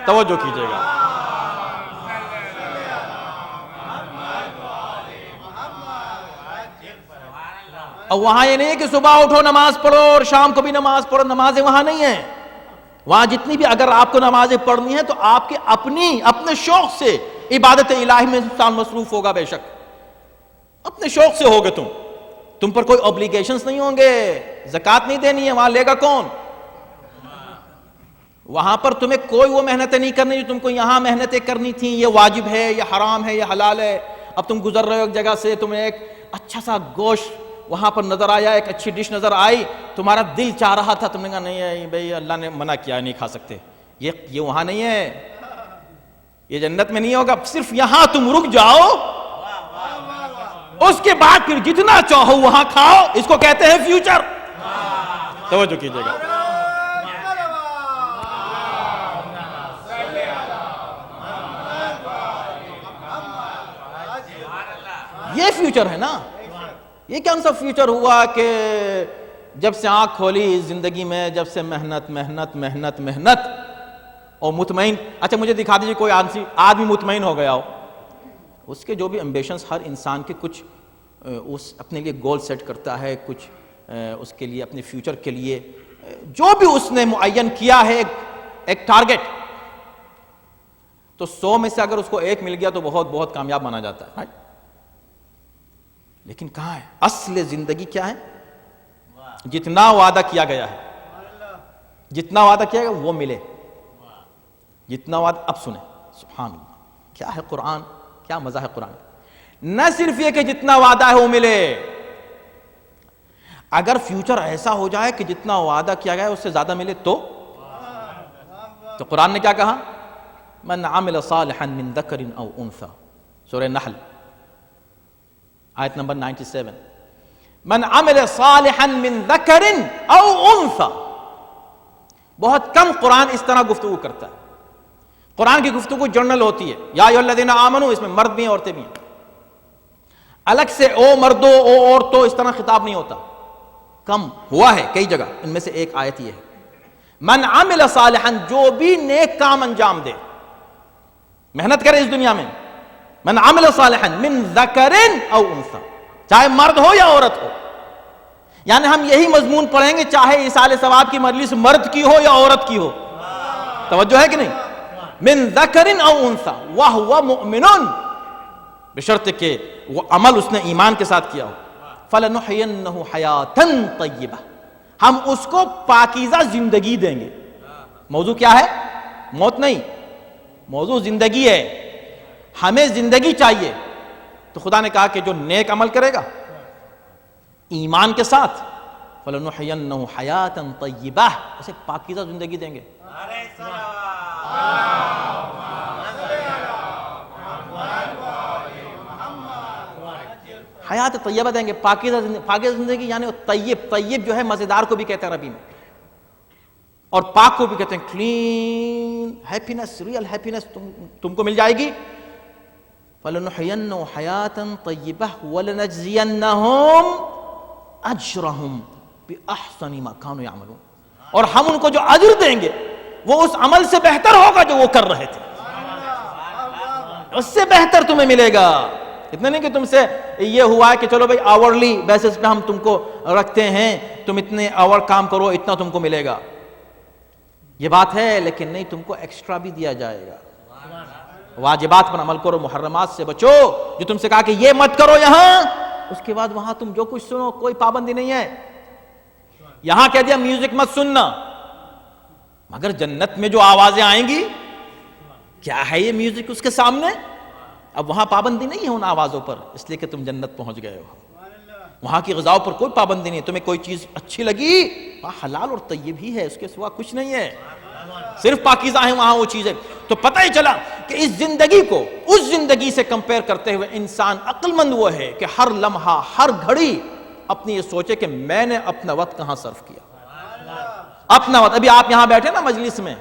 Speaker 2: توجہ کیجئے گا. اور وہاں یہ نہیں ہے کہ صبح اٹھو نماز پڑھو اور شام کو بھی نماز پڑھو, نمازیں وہاں نہیں ہیں. وہاں جتنی بھی اگر آپ کو نمازیں پڑھنی ہیں تو آپ کے اپنے شوق سے عبادت الہی میں انسان مصروف ہوگا. بے شک اپنے شوق سے ہوگے, تم پر کوئی اوبلیگیشنز نہیں ہوں گے. زکوٰۃ نہیں دینی ہے, وہاں لے گا کون؟ وہاں پر تمہیں کوئی وہ محنتیں نہیں کرنی جو تم کو یہاں محنتیں کرنی تھیں. یہ واجب ہے, یہ حرام ہے, یہ حلال ہے. اب تم گزر رہے ہو ایک جگہ سے, تمہیں ایک اچھا سا گوشت وہاں پر نظر آیا, ایک اچھی ڈش نظر آئی, تمہارا دل چاہ رہا تھا, تم نے کہا نہیں بھائی اللہ نے منع کیا, نہیں کھا سکتے. یہ وہاں نہیں ہے, یہ جنت میں نہیں ہوگا. صرف یہاں تم رک جاؤ, اس کے بعد پھر جتنا چاہو وہاں کھاؤ. اس کو کہتے ہیں فیوچر. توجہ کیجئے گا. یہ فیوچر ہے نا. یہ کون سا فیوچر ہوا کہ جب سے آنکھ کھولی زندگی میں, جب سے محنت محنت محنت محنت اور مطمئن. اچھا مجھے دکھا دیجیے کوئی آدمی مطمئن ہو گیا ہو. اس کے جو بھی امبیشنز, ہر انسان کے کچھ اس اپنے لیے گول سیٹ کرتا ہے, کچھ اس کے لیے اپنے فیوچر کے لیے جو بھی اس نے معین کیا ہے ایک ٹارگٹ, تو 100 میں سے اگر اس کو 1 مل گیا تو بہت بہت کامیاب مانا جاتا ہے. لیکن کہاں ہے اصل زندگی؟ کیا ہے؟ جتنا وعدہ کیا گیا ہے، جتنا وعدہ کیا گیا وہ ملے. جتنا وعدہ، اب سنیں سبحان اللہ، کیا ہے قرآن، کیا مزہ ہے قرآن. نہ صرف یہ کہ جتنا وعدہ ہے وہ ملے، اگر فیوچر ایسا ہو جائے کہ جتنا وعدہ کیا گیا ہے اس سے زیادہ ملے تو قرآن نے کیا کہا؟ من عمل صالحا من ذکر او انثى، سورہ نحل آیت نمبر 97. من عمل صالحا من ذکر او انثى. بہت کم قرآن اس طرح گفتگو کرتا ہے. قرآن کی گفتگو جنرل ہوتی ہے، یا ایھا الذین آمنوا، اس میں مرد بھی ہیں عورتیں بھی ہیں. الگ سے او مردو او عورتوں اس طرح خطاب نہیں ہوتا. کم ہوا ہے کئی جگہ، ان میں سے ایک آیت یہ ہے من عمل صالحا، جو بھی نیک کام انجام دے، محنت کرے اس دنیا میں. من عمل صالحا من ذکر او انثى، چاہے مرد ہو یا عورت ہو. یعنی ہم یہی مضمون پڑھیں گے چاہے ایصال ثواب کی مجلس مرد کی ہو یا عورت کی ہو. توجہ ہے کہ نہیں؟ من ذکر او انثى وهو مؤمن، بشرط کہ وہ عمل اس نے ایمان کے ساتھ کیا ہو. فَلَنُحْيَنَّهُ حَيَاةً طَيِّبَةً، ہم اس کو پاکیزہ زندگی دیں گے. موضوع کیا ہے؟ موت نہیں، موضوع زندگی ہے. ہمیں زندگی چاہیے، تو خدا نے کہا کہ جو نیک عمل کرے گا ایمان کے ساتھ، فَلَنُحْيَنَّهُ حَيَاةً طَيِّبَةً، اسے پاکیزہ زندگی دیں گے. حیات طیبہ دیں گے، پاکیزہ زندگی. یعنی طیب، طیب جو ہے مزیدار کو بھی کہتے ہیں عربی میں، اور پاک کو بھی کہتے ہیں کلین. ہیپینس، ریئل ہیپینس تم کو مل جائے گی. فَلَنُحْيَنَّهُ حَيَاةً طَيِّبَةً وَلَنَجْزِيَنَّهُمْ أَجْرَهُمْ بِأَحْسَنِ مَا كَانُوا يَعْمَلُونَ، اور ہم ان کو جو اجر دیں گے وہ اس عمل سے بہتر ہوگا جو وہ کر رہے تھے. اس سے بہتر تمہیں ملے گا. اتنا نہیں کہ تم سے یہ ہوا ہے کہ چلو بھائی آورلی بیسس پہ ہم تم کو رکھتے ہیں، تم اتنے آور کام کرو اتنا تم کو ملے گا. یہ بات ہے، لیکن نہیں، تم کو ایکسٹرا بھی دیا جائے گا. واجبات پر عمل کرو، محرمات سے بچو. جو تم سے کہا کہ یہ مت کرو یہاں، اس کے بعد وہاں تم جو کچھ سنو، کوئی پابندی نہیں ہے. یہاں کہہ دیا میوزک مت سننا، مگر جنت میں جو آوازیں آئیں گی، کیا ہے یہ میوزک اس کے سامنے؟ اب وہاں پابندی نہیں ہے ان آوازوں پر، اس لیے کہ تم جنت پہنچ گئے ہو. وہاں کی غذاؤں پر کوئی پابندی نہیں. تمہیں کوئی چیز اچھی لگی، وہاں حلال اور طیب ہی ہے، اس کے سوا کچھ نہیں ہے، صرف پاکیزہ ہیں وہاں وہ چیزیں. تو پتہ ہی چلا کہ اس زندگی کو اس زندگی سے کمپیئر کرتے ہوئے انسان عقل مند وہ ہے کہ ہر لمحہ، ہر گھڑی اپنی یہ سوچے کہ میں نے اپنا وقت کہاں صرف کیا. اپنا وقت، ابھی آپ یہاں بیٹھے نا مجلس میں،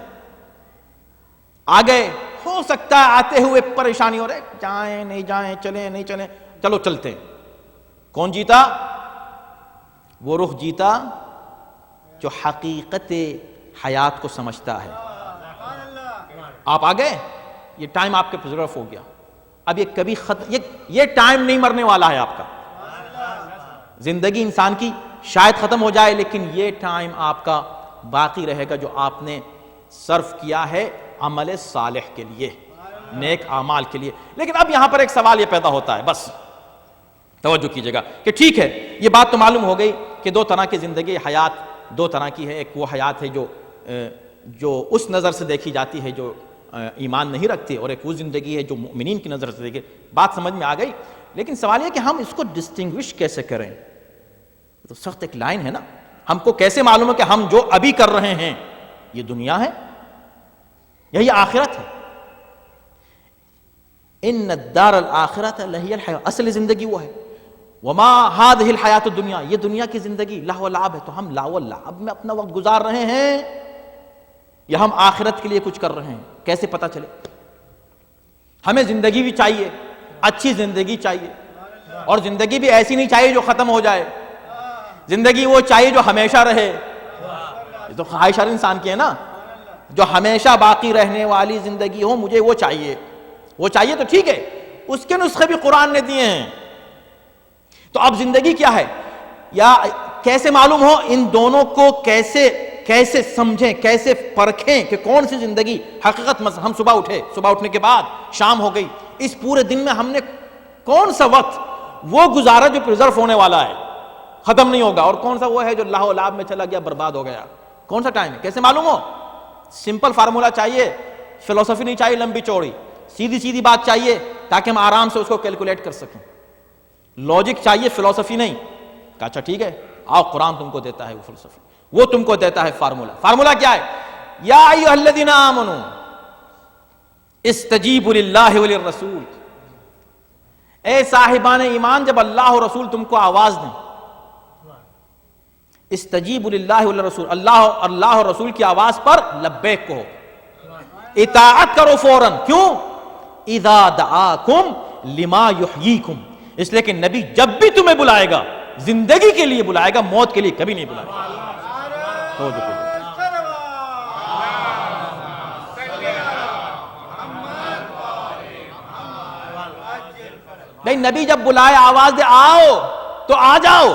Speaker 2: آگے ہو سکتا ہے آتے ہوئے پریشانی ہو رہے، جائیں نہیں جائیں، چلیں نہیں چلیں، چلو چلتے ہیں. کون جیتا؟ وہ روح جیتا جو حقیقت حیات کو سمجھتا ہے. آپ آگئے، یہ ٹائم آپ کے پرزرو ہو گیا. اب یہ کبھی یہ ٹائم نہیں مرنے والا ہے آپ کا. زندگی انسان کی شاید ختم ہو جائے، لیکن یہ ٹائم آپ کا باقی رہے گا جو آپ نے صرف کیا ہے عمل صالح کے لیے، نیک اعمال کے لیے. لیکن اب یہاں پر ایک سوال یہ پیدا ہوتا ہے، بس توجہ کیجئے گا کہ ٹھیک ہے یہ بات تو معلوم ہو گئی کہ دو طرح کی زندگی، حیات دو طرح کی ہے. ایک وہ حیات ہے جو اس نظر سے دیکھی جاتی ہے جو ایمان نہیں رکھتے، اور ایک وہ زندگی ہے جو مومنین کی نظر سے دیکھے. بات سمجھ میں آ گئی، لیکن سوال یہ کہ ہم اس کو ڈسٹنگوش کیسے کریں؟ تو سخت ایک لائن ہے نا. ہم کو کیسے معلوم ہے کہ ہم جو ابھی کر رہے ہیں یہ دنیا ہے یا یہ آخرت ہے؟ ان الدار الآخرۃ لہی الحیاۃ، اصل زندگی وہ ہے. وما هذه الحیات الدنیا، یہ دنیا کی زندگی لہو و لعب ہے. تو ہم لہو و لعب میں اپنا وقت گزار رہے ہیں یا ہم آخرت کے لیے کچھ کر رہے ہیں؟ کیسے پتہ چلے؟ ہمیں زندگی بھی چاہیے، اچھی زندگی چاہیے، اور زندگی بھی ایسی نہیں چاہیے جو ختم ہو جائے. زندگی وہ چاہیے جو ہمیشہ رہے. یہ تو خواہش ہر انسان کی ہے نا، جو ہمیشہ باقی رہنے والی زندگی ہو، مجھے وہ چاہیے. وہ چاہیے تو ٹھیک ہے، اس کے نسخے بھی قرآن نے دیے ہیں. تو اب زندگی کیا ہے، یا کیسے معلوم ہو؟ ان دونوں کو کیسے کیسے سمجھیں، کیسے پرکھیں کہ کون سی زندگی حقیقت ہم صبح اٹھنے کے بعد شام ہو گئی، اس پورے دن میں ہم نے کون سا وقت وہ گزارا جو پریزرو ہونے والا ہے، ختم نہیں ہوگا، اور کون سا وہ ہے جو لاہ و لعب میں چلا گیا، برباد ہو گیا. کون سا ٹائم ہے، کیسے معلوم ہو؟ سمپل فارمولا چاہیے، فلسفی نہیں چاہیے لمبی چوڑی، سیدھی بات چاہیے تاکہ ہم آرام سے اس کو کیلکولیٹ کر سکیں. لاجک چاہیے، فلسفی نہیں. کہا اچھا ٹھیک ہے، آؤ قرآن تم کو دیتا ہے وہ فلسفی، وہ تم کو دیتا ہے فارمولا کیا ہے؟ یا ایھا الذین آمنوا استجیبوا للہ وللرسول. اے صاحبان ایمان، جب اللہ اور رسول تم کو آواز دیں، استجیبوا للہ وللرسول، اللہ اور رسول کی آواز پر لبیک کہو، اطاعت کرو فوراً. کیوں؟ اذا دعاکم لما یحییکم، اس لیے کہ نبی جب بھی تمہیں بلائے گا زندگی کے لیے بلائے گا، موت کے لیے کبھی نہیں بلائے گا. نہیں، نبی جب بلائے آواز دے آؤ تو آ جاؤ.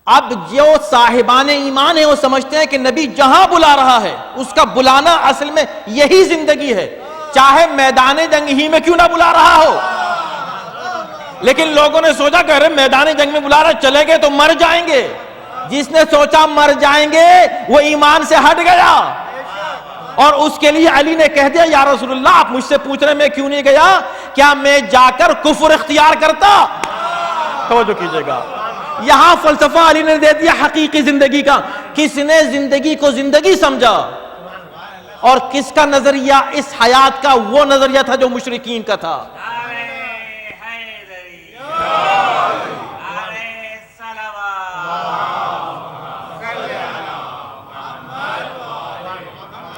Speaker 2: اب جو صاحبان ایمان ہیں وہ سمجھتے ہیں کہ نبی جہاں بلا رہا ہے اس کا بلانا اصل میں یہی زندگی ہے، چاہے میدان جنگ ہی میں کیوں نہ بلا رہا ہو. لیکن لوگوں نے سوچا کہ ارے میدان جنگ میں بلا رہا، چلے گئے تو مر جائیں گے. جس نے سوچا مر جائیں گے وہ ایمان سے ہٹ گیا، اور اس کے لیے علی نے کہہ دیا یا رسول اللہ آپ مجھ سے پوچھ رہے میں کیوں نہیں گیا، کیا میں جا کر کفر اختیار کرتا؟ توجہ کیجئے گا، یہاں فلسفہ علی نے دے دیا حقیقی زندگی کا. کس نے زندگی کو زندگی سمجھا، اور کس کا نظریہ اس حیات کا وہ نظریہ تھا جو مشرکین کا تھا.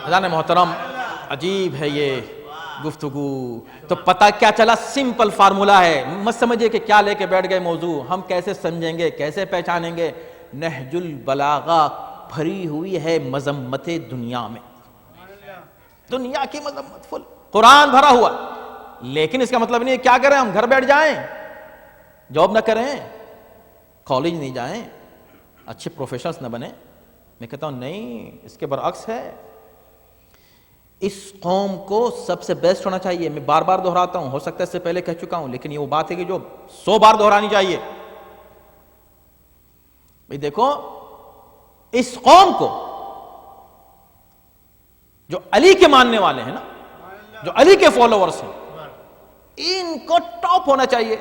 Speaker 2: حضرات محترم، عجیب ہے یہ گفتگو. تو پتہ کیا چلا؟ سمپل فارمولا ہے. مت سمجھے کہ کیا لے کے بیٹھ گئے موضوع، ہم کیسے سمجھیں گے، کیسے پہچانیں گے. نہج البلاغہ بھری ہوئی ہے مذمت دنیا میں، دنیا کی مذمت فل، قرآن بھرا ہوا. لیکن اس کا مطلب نہیں ہے کیا کریں ہم، گھر بیٹھ جائیں، جاب نہ کریں، کالج نہیں جائیں، اچھے پروفیشنلز نہ بنیں. میں کہتا ہوں نہیں، اس کے برعکس ہے. اس قوم کو سب سے بیسٹ ہونا چاہیے. میں بار بار دہراتا ہوں، ہو سکتا ہے اس سے پہلے کہہ چکا ہوں، لیکن یہ وہ بات ہے کہ جو 100 بار دہرانی چاہیے. بھئی دیکھو، اس قوم کو جو علی کے ماننے والے ہیں نا، جو علی کے فالوورز ہیں، ان کو ٹاپ ہونا چاہیے.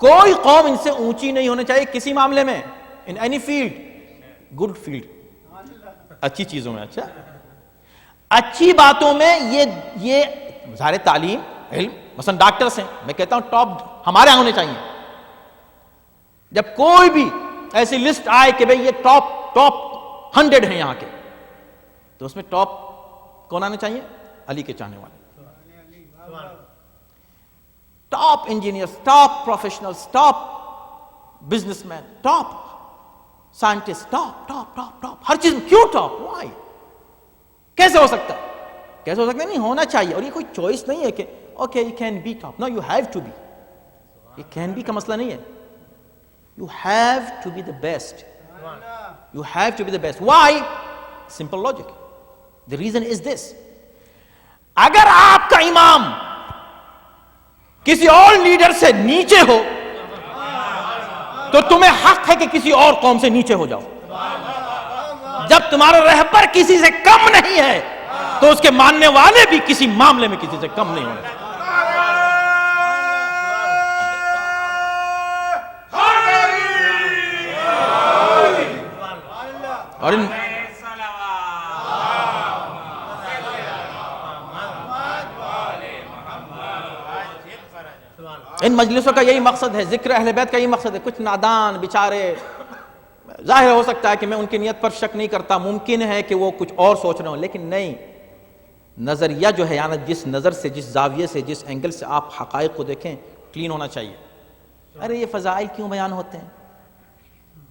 Speaker 2: کوئی قوم ان سے اونچی نہیں ہونا چاہیے کسی معاملے میں، in any field, good field, اچھی چیزوں میں. اچھا، اچھی باتوں میں یہ ظاہر تعلیم، علم، مثلا ڈاکٹرز ہیں، میں کہتا ہوں ٹاپ ہمارے یہاں ہونے چاہیے. جب کوئی بھی ایسی لسٹ آئے کہ بھئی یہ ٹاپ 100 ہیں یہاں کے، تو اس میں ٹاپ کون آنے چاہیے؟ علی کے چاہنے والے. Top engineers, top professionals, top businessman, top scientist, top ہر چیز میں. کیوں ٹاپ؟ وائی؟ کیسے ہو سکتا ہے؟ کیسے ہو سکتا ہے؟ نہیں ہونا چاہیے. اور یہ کوئی چوائس نہیں ہے کہ okay you can be top. No, you have to be. یہ کین بی کا مسئلہ نہیں ہے، you have to be the best. You have to be the best. Why? Simple logic. The reason is this, اگر آپ کا امام کسی اور لیڈر سے نیچے ہو تو تمہیں حق ہے کہ کسی اور قوم سے نیچے ہو جاؤ. جب تمہارا رہبر کسی سے کم نہیں ہے تو اس کے ماننے والے بھی کسی معاملے میں کسی سے کم نہیں ہونے. اور ان مجلسوں کا یہی مقصد ہے، ذکر اہل بیت کا یہی مقصد ہے. کچھ نادان بیچارے، ظاہر ہو سکتا ہے کہ میں ان کی نیت پر شک نہیں کرتا، ممکن ہے کہ وہ کچھ اور سوچ رہے ہوں، لیکن نہیں، نظریہ جو ہے، یعنی جس نظر سے، جس زاویے سے، جس اینگل سے آپ حقائق کو دیکھیں، کلین ہونا چاہیے. ارے یہ فضائل کیوں بیان ہوتے ہیں؟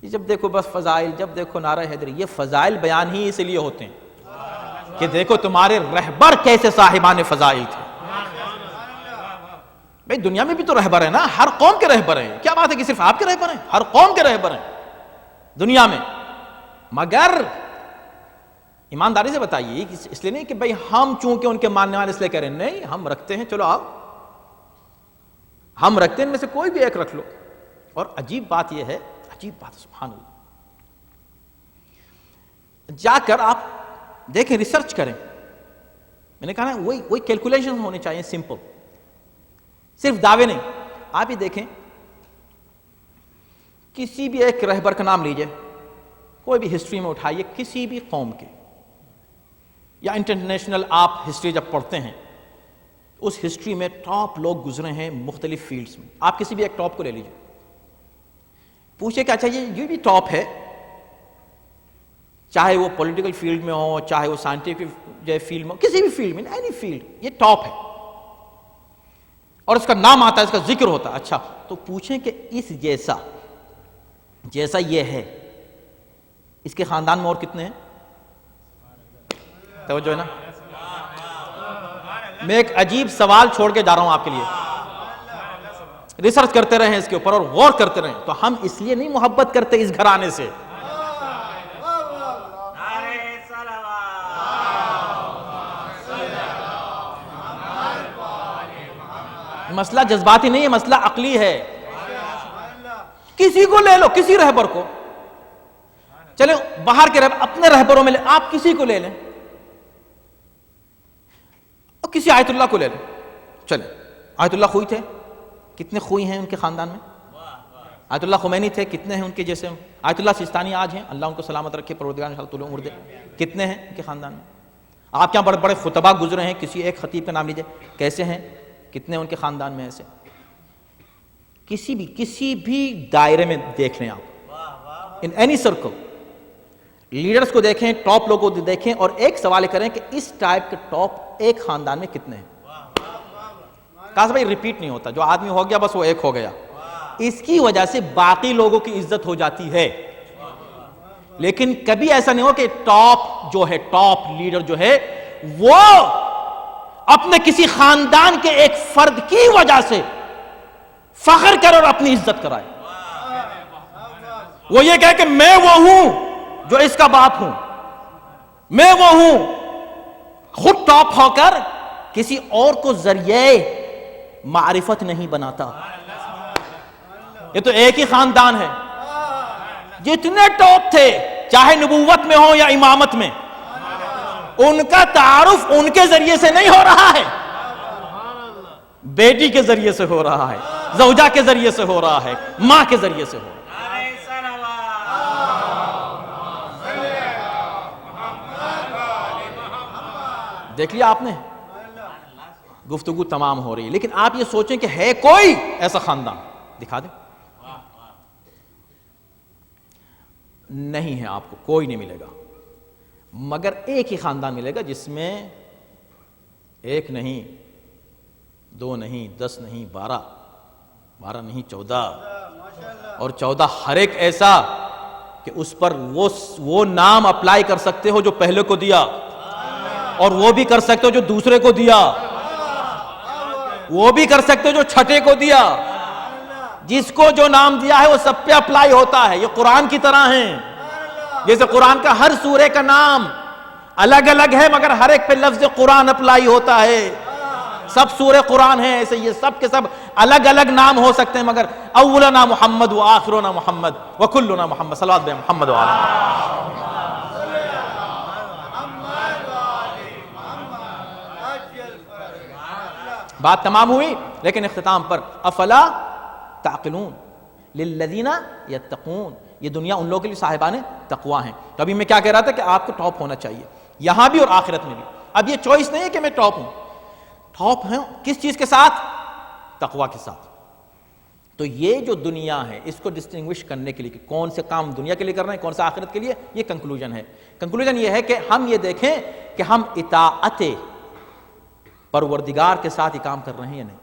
Speaker 2: یہ جب دیکھو بس فضائل، جب دیکھو نعرہ حیدری. یہ فضائل بیان ہی اس لیے ہوتے ہیں کہ دیکھو تمہارے رہبر کیسے صاحبان فضائل تھے. بھئی دنیا میں بھی تو رہبر ہیں نا، ہر قوم کے رہبر ہیں. کیا بات ہے کہ صرف آپ کے رہبر ہیں؟ ہر قوم کے رہبر ہیں دنیا میں. مگر ایمانداری سے بتائیے، اس لیے نہیں کہ بھئی ہم چونکہ ان کے ماننے والے اس لیے کہہ رہے ہیں، نہیں، ہم رکھتے ہیں، چلو آؤ ہم رکھتے ہیں، ان میں سے کوئی بھی ایک رکھ لو. اور عجیب بات یہ ہے، عجیب بات، سبحان اللہ، جا کر آپ دیکھیں، ریسرچ کریں. میں نے کہا نا وہی کیلکولیشن ہونے چاہیے، سمپل، صرف دعوے نہیں. آپ ہی دیکھیں، کسی بھی ایک رہبر کا نام لیجئے، کوئی بھی ہسٹری میں اٹھائیے، کسی بھی قوم کے یا انٹرنیشنل آپ ہسٹری جب پڑھتے ہیں، اس ہسٹری میں ٹاپ لوگ گزرے ہیں مختلف فیلڈز میں. آپ کسی بھی ایک ٹاپ کو لے لیجئے، پوچھے کہ اچھا یہ بھی ٹاپ ہے، چاہے وہ پولیٹیکل فیلڈ میں ہو، چاہے وہ سائنٹیفک فیلڈ میں ہو، کسی بھی فیلڈ میں، اینی فیلڈ، یہ ٹاپ ہے اور اس کا نام آتا ہے، اس کا ذکر ہوتا ہے. اچھا تو پوچھیں کہ اس جیسا یہ ہے، اس کے خاندان میں اور کتنے ہیں؟ توجہ ہے نا؟ میں ایک عجیب سوال چھوڑ کے جا رہا ہوں آپ کے لیے، ریسرچ کرتے رہیں اس کے اوپر اور غور کرتے رہیں. تو ہم اس لیے نہیں محبت کرتے اس گھرانے سے، مسئلہ جذباتی نہیں ہے، مسئلہ عقلی ہے. کسی کو لے لو، کسی رہبر کو، چلے باہر کے رہبر، اپنے رہبروں میں لے، آپ کسی کو لے لیں، اور کسی آیت اللہ کو لے لیں. چلیں، آیت اللہ خوئی تھے، کتنے خوئی ہیں ان کے خاندان میں؟ آیت اللہ خمینی تھے، کتنے ہیں ان کے جیسے؟ آیت اللہ سیستانی آج ہیں، اللہ ان کو سلامت رکھے، پروردگار انشاءاللہ طول عمر دے، کتنے ہیں ان کے خاندان میں؟ آپ کیا بڑے بڑے خطبہ گزرے ہیں، کسی ایک خطیب کا نام لیجئے، کیسے ہیں، کتنے ان کے خاندان میں ایسے؟ کسی بھی دائرے میں دیکھ لیں آپ، ان اینی سرکل، لیڈرز کو دیکھیں، ٹاپ لوگوں کو دیکھیں، اور ایک سوال کریں کہ اس ٹائپ کے ٹاپ ایک خاندان میں کتنے ہیں؟ کہا بھائی ریپیٹ نہیں ہوتا، جو آدمی ہو گیا بس وہ ایک ہو گیا. اس کی وجہ سے باقی لوگوں کی عزت ہو جاتی ہے. لیکن کبھی ایسا نہیں ہو کہ ٹاپ جو ہے، ٹاپ لیڈر جو ہے، وہ اپنے کسی خاندان کے ایک فرد کی وجہ سے فخر کرے اور اپنی عزت کرائے. وہ یہ کہے کہ میں وہ ہوں جو اس کا باپ ہوں، میں وہ ہوں، خود ٹاپ ہو کر کسی اور کو ذریعے معرفت نہیں بناتا. یہ تو ایک ہی خاندان ہے، جتنے ٹاپ تھے، چاہے نبوت میں ہو یا امامت میں، ان کا تعارف ان کے ذریعے سے نہیں ہو رہا ہے، بیٹی کے ذریعے سے ہو رہا ہے، زوجہ کے ذریعے سے ہو رہا ہے، ماں کے ذریعے سے ہو رہا ہے. دیکھ لیا آپ نے، گفتگو تمام ہو رہی ہے. لیکن آپ یہ سوچیں کہ ہے کوئی ایسا خاندان، دکھا دیں. نہیں ہے، آپ کو کوئی نہیں ملے گا، مگر ایک ہی خاندان ملے گا جس میں ایک نہیں، دو نہیں، 10 نہیں، 12 نہیں، 14، اور 14 ہر ایک ایسا کہ اس پر وہ نام اپلائی کر سکتے ہو جو پہلے کو دیا، اور وہ بھی کر سکتے ہو جو دوسرے کو دیا، وہ بھی کر سکتے ہو جو چھٹے کو دیا. جس کو جو نام دیا ہے وہ سب پہ اپلائی ہوتا ہے. یہ قرآن کی طرح ہیں، جیسے قرآن کا ہر سورے کا نام الگ الگ ہے مگر ہر ایک پہ لفظ قرآن اپلائی ہوتا ہے. سب سورے قرآن ہیں، ایسے یہ سب کے سب الگ الگ نام ہو سکتے ہیں مگر اولنا محمد و آخرنا محمد و کلنا محمد. صلوات بے محمد و آلہ. بات تمام ہوئی، لیکن اختتام پر افلا تعقلون للذین یتقون، یہ دنیا ان لوگوں کے لیے صاحبان تقوی ہیں. تو ابھی میں کیا کہہ رہا تھا کہ آپ کو ٹاپ ہونا چاہیے، یہاں بھی اور آخرت میں بھی. اب یہ چوائس نہیں ہے کہ میں ٹاپ ہوں، ٹاپ ہیں کس چیز کے ساتھ؟ تقوی کے ساتھ. تو یہ جو دنیا ہے اس کو ڈسٹنگوش کرنے کے لیے کہ کون سے کام دنیا کے لیے کر رہے ہیں، کون سا آخرت کے لیے، یہ کنکلوژن ہے. کنکلوژن یہ ہے کہ ہم یہ دیکھیں کہ ہم اطاعت پروردگار کے ساتھ یہ کام کر رہے ہیں یا نہیں.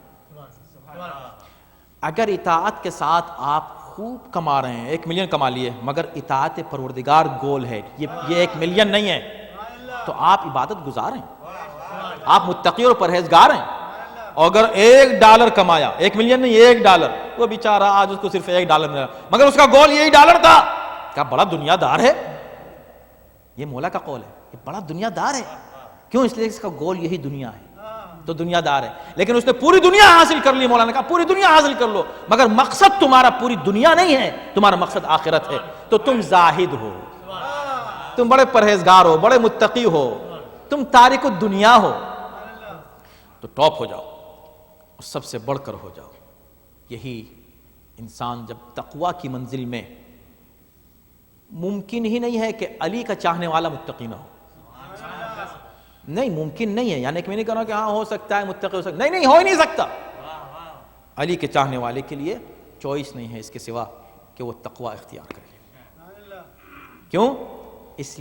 Speaker 2: اگر اطاعت کے ساتھ آپ خوب کما رہے ہیں، 1 ملین کما لیے، مگر اطاعت پروردگار گول ہے، یہ 1 ملین نہیں ہے، تو آپ عبادت گزار ہیں، آپ متقی اور پرہیزگار ہیں. اگر $1 کمایا، 1 ملین نہیں، $1، وہ بیچارہ آج اس کو صرف $1 ملا، مگر اس کا گول یہی $1 تھا، کیا بڑا دنیا دار ہے. یہ مولا کا قول ہے، یہ بڑا دنیا دار ہے. کیوں؟ اس لیے اس کا گول یہی دنیا ہے، تو دنیا دار ہے. لیکن اس نے پوری دنیا حاصل کر لی. مولانا نے کہا پوری دنیا حاصل کر لو، مگر مقصد تمہارا پوری دنیا نہیں ہے، تمہارا مقصد آخرت ہے. تو تم زاہد ہو، تم بڑے پرہیزگار ہو، بڑے متقی ہو، تم تارک الدنیا ہو، تو ٹاپ ہو جاؤ اور سب سے بڑھ کر ہو جاؤ. یہی انسان جب تقوی کی منزل میں، ممکن ہی نہیں ہے کہ علی کا چاہنے والا متقی نہ ہو. نہیں، ممکن نہیں ہے. یعنی کہ میں نہیں کہہ رہا کہ ہاں ہو سکتا ہے متقی ہو سکتا، نہیں، ہو ہی نہیں سکتا. علی کے چاہنے والے کے لیے چوائس نہیں ہے اس کے سوا کہ وہ تقوی اختیار کرے. کیوں؟ اس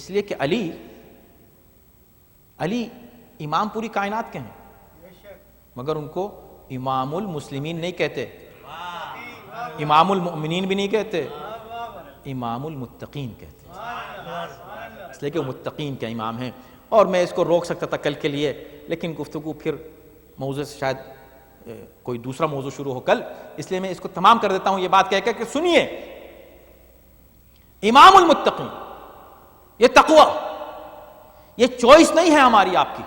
Speaker 2: لیے کہ علی امام پوری کائنات کے ہیں، مگر ان کو امام المسلمین نہیں کہتے، امام المؤمنین بھی نہیں کہتے، امام المتقین کہتے، اس لیے کہ وہ متقین کے امام ہیں. اور میں اس کو روک سکتا تھا کل کے لیے، لیکن گفتگو پھر موضوع سے شاید کوئی دوسرا موضوع شروع ہو کل، اس لیے میں اس کو تمام کر دیتا ہوں یہ بات کہہ کر کہ سنیے، امام المتقین، یہ تقوی، یہ چوائس نہیں ہے ہماری آپ کی.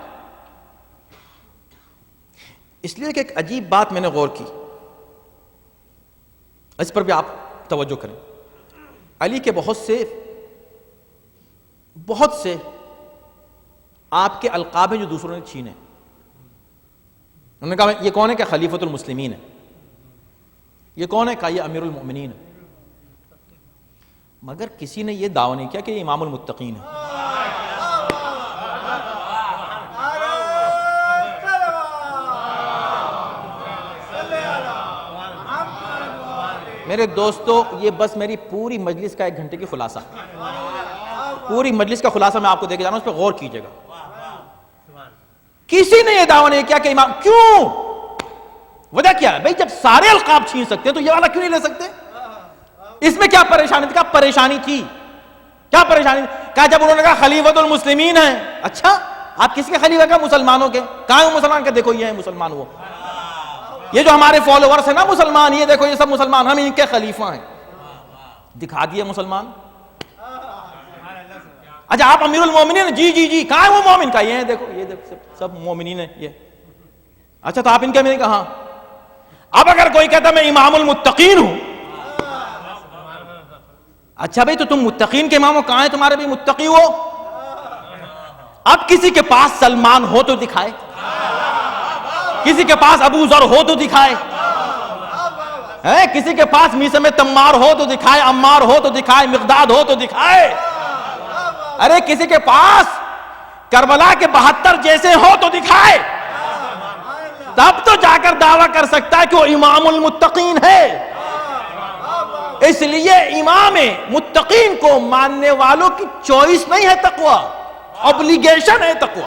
Speaker 2: اس لیے کہ ایک عجیب بات میں نے غور کی، اس پر بھی آپ توجہ کریں. علی کے بہت سے آپ کے القاب ہیں جو دوسروں نے چھینے. انہوں نے کہا یہ کون ہے کہ خلیفۃ المسلمین ہے، یہ کون ہے؟ کہا یہ امیر المؤمنین ہے. مگر کسی نے یہ دعویٰ نہیں کیا کہ یہ امام المتقین ہے. میرے دوستو، یہ بس میری پوری مجلس کا 1 گھنٹے کی خلاصہ، پوری مجلس کا خلاصہ میں آپ کو دے کے جانا ہوں، اس پہ غور کیجئے گا. کسی نے یہ دعویٰ نہیں کیا کہ امام، کیوں؟ وجہ کیا ہے؟ بھئی جب سارے القاب چھین سکتے ہیں تو یہ والا کیوں نہیں لے سکتے؟ اس میں کیا پریشانی تھی؟ کیا پریشانی تھی؟ کیا پریشانی تھی؟ کہا جب انہوں نے کہا خلیفۃ المسلمین ہیں. اچھا، آپ کس کے خلیفہ کا؟ مسلمانوں کے. کہاں ہیں وہ مسلمان؟ کہ دیکھو یہ ہیں مسلمان، وہ یہ جو ہمارے فالوورز ہیں نا مسلمان، یہ دیکھو یہ سب مسلمان، ہم ان کے خلیفہ ہیں. دکھا دیے مسلمان. اچھا آپ امیر المومنین؟ جی. کہاں ہے وہ مومن؟ کا یہ ہیں، دیکھو یہ سب مومنین ہیں یہ. اچھا تو آپ ان کے میں نے کہا. اب اگر کوئی کہتا میں امام المتقین ہوں، اچھا بھئی تو تم متقین کے امام ہو، کہاں ہے تمہارے بھی متقی ہو؟ اب کسی کے پاس سلمان ہو تو دکھائے، کسی کے پاس ابو ذر ہو تو دکھائے، کسی کے پاس میثم تمار ہو تو دکھائے، عمار ہو تو دکھائے، مقداد ہو تو دکھائے. ارے کسی کے پاس کربلا کے 72 جیسے ہو تو دکھائے، تب تو جا کر دعویٰ کر سکتا ہے کہ وہ امام المتقین ہے. اس لیے امام متقین کو ماننے والوں کی چوائس نہیں ہے تقوی، اوبلیگیشن ہے تقوی،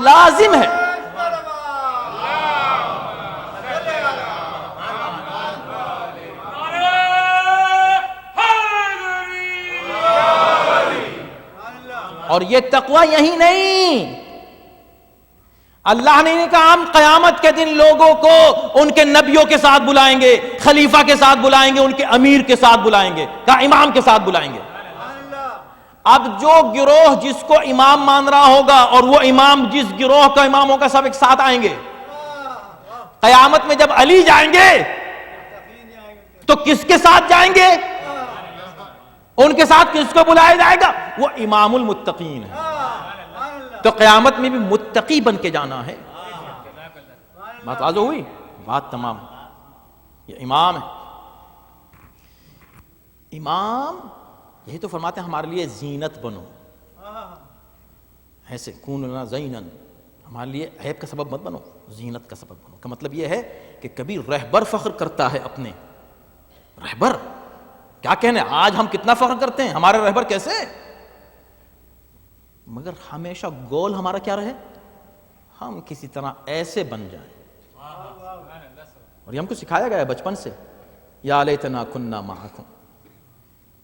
Speaker 2: لازم ہے. اور یہ تقوی یہی نہیں، اللہ نے کہا ہم قیامت کے دن لوگوں کو ان کے نبیوں کے ساتھ بلائیں گے، خلیفہ کے ساتھ بلائیں گے، ان کے امیر کے ساتھ بلائیں گے، کہا امام کے ساتھ بلائیں گے. اب جو گروہ جس کو امام مان رہا ہوگا اور وہ امام جس گروہ کا امام ہوگا، سب ایک ساتھ آئیں گے. قیامت میں جب علی جائیں گے تو کس کے ساتھ جائیں گے؟ ان کے ساتھ کس کو بلایا جائے گا؟ وہ امام المتقین ہے. تو قیامت میں بھی متقی بن کے جانا ہے. بات واضح ہوئی؟ بات تمام. یہ امام ہے. امام یہی تو فرماتے ہیں ہمارے لیے زینت بنو، ایسے کون لنا زینن، ہمارے لیے عیب کا سبب مت بنو، زینت کا سبب بنو. کا مطلب یہ ہے کہ کبھی رہبر فخر کرتا ہے اپنے رہبر، کیا کہنے آج ہم کتنا فخر کرتے ہیں ہمارے رہبر کیسے، مگر ہمیشہ گول ہمارا کیا رہے؟ ہم کسی طرح ایسے بن جائیں. اور یہ ہم کو سکھایا گیا ہے بچپن سے، یا لیتنا کننا معکم،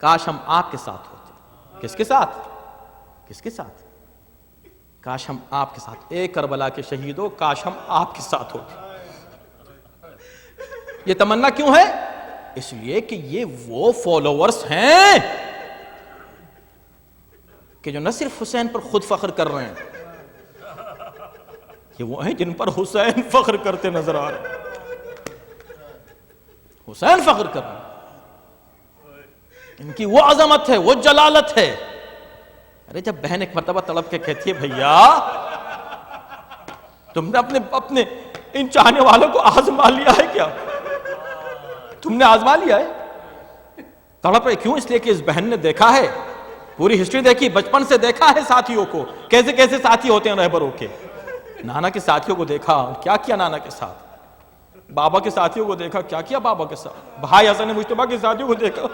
Speaker 2: کاش ہم آپ کے ساتھ ہوتے. کس کے ساتھ؟ کس کے ساتھ؟ کاش ہم آپ کے ساتھ. اے کربلا کے شہیدوں، کاش ہم آپ کے ساتھ ہوتے. یہ تمنا کیوں ہے؟ اس لیے کہ یہ وہ فالوورز ہیں کہ جو نہ صرف حسین پر خود فخر کر رہے ہیں، یہ وہ ہیں جن پر حسین فخر کرتے نظر آ رہے ہیں. حسین فخر کر رہے ہیں، ان کی وہ عظمت ہے، وہ جلالت ہے. ارے جب بہن ایک مرتبہ تڑپ کے کہتی ہے بھیا تم نے اپنے ان چاہنے والوں کو آزما لیا ہے کیا؟ تم نے آزما لیا ہے؟ تڑپ رہے کیوں؟ اس لیے کہ اس بہن نے دیکھا ہے، پوری ہسٹری دیکھی، بچپن سے دیکھا ہے ساتھیوں کو، کیسے کیسے ساتھی ہوتے ہیں رہبروں کے. نانا کے ساتھیوں کو دیکھا، کیا کیا نانا کے ساتھ. بابا کے ساتھیوں کو دیکھا، کیا کیا بابا کے ساتھ. بھائی حسن مجتبیٰ کے ساتھیوں کو دیکھا،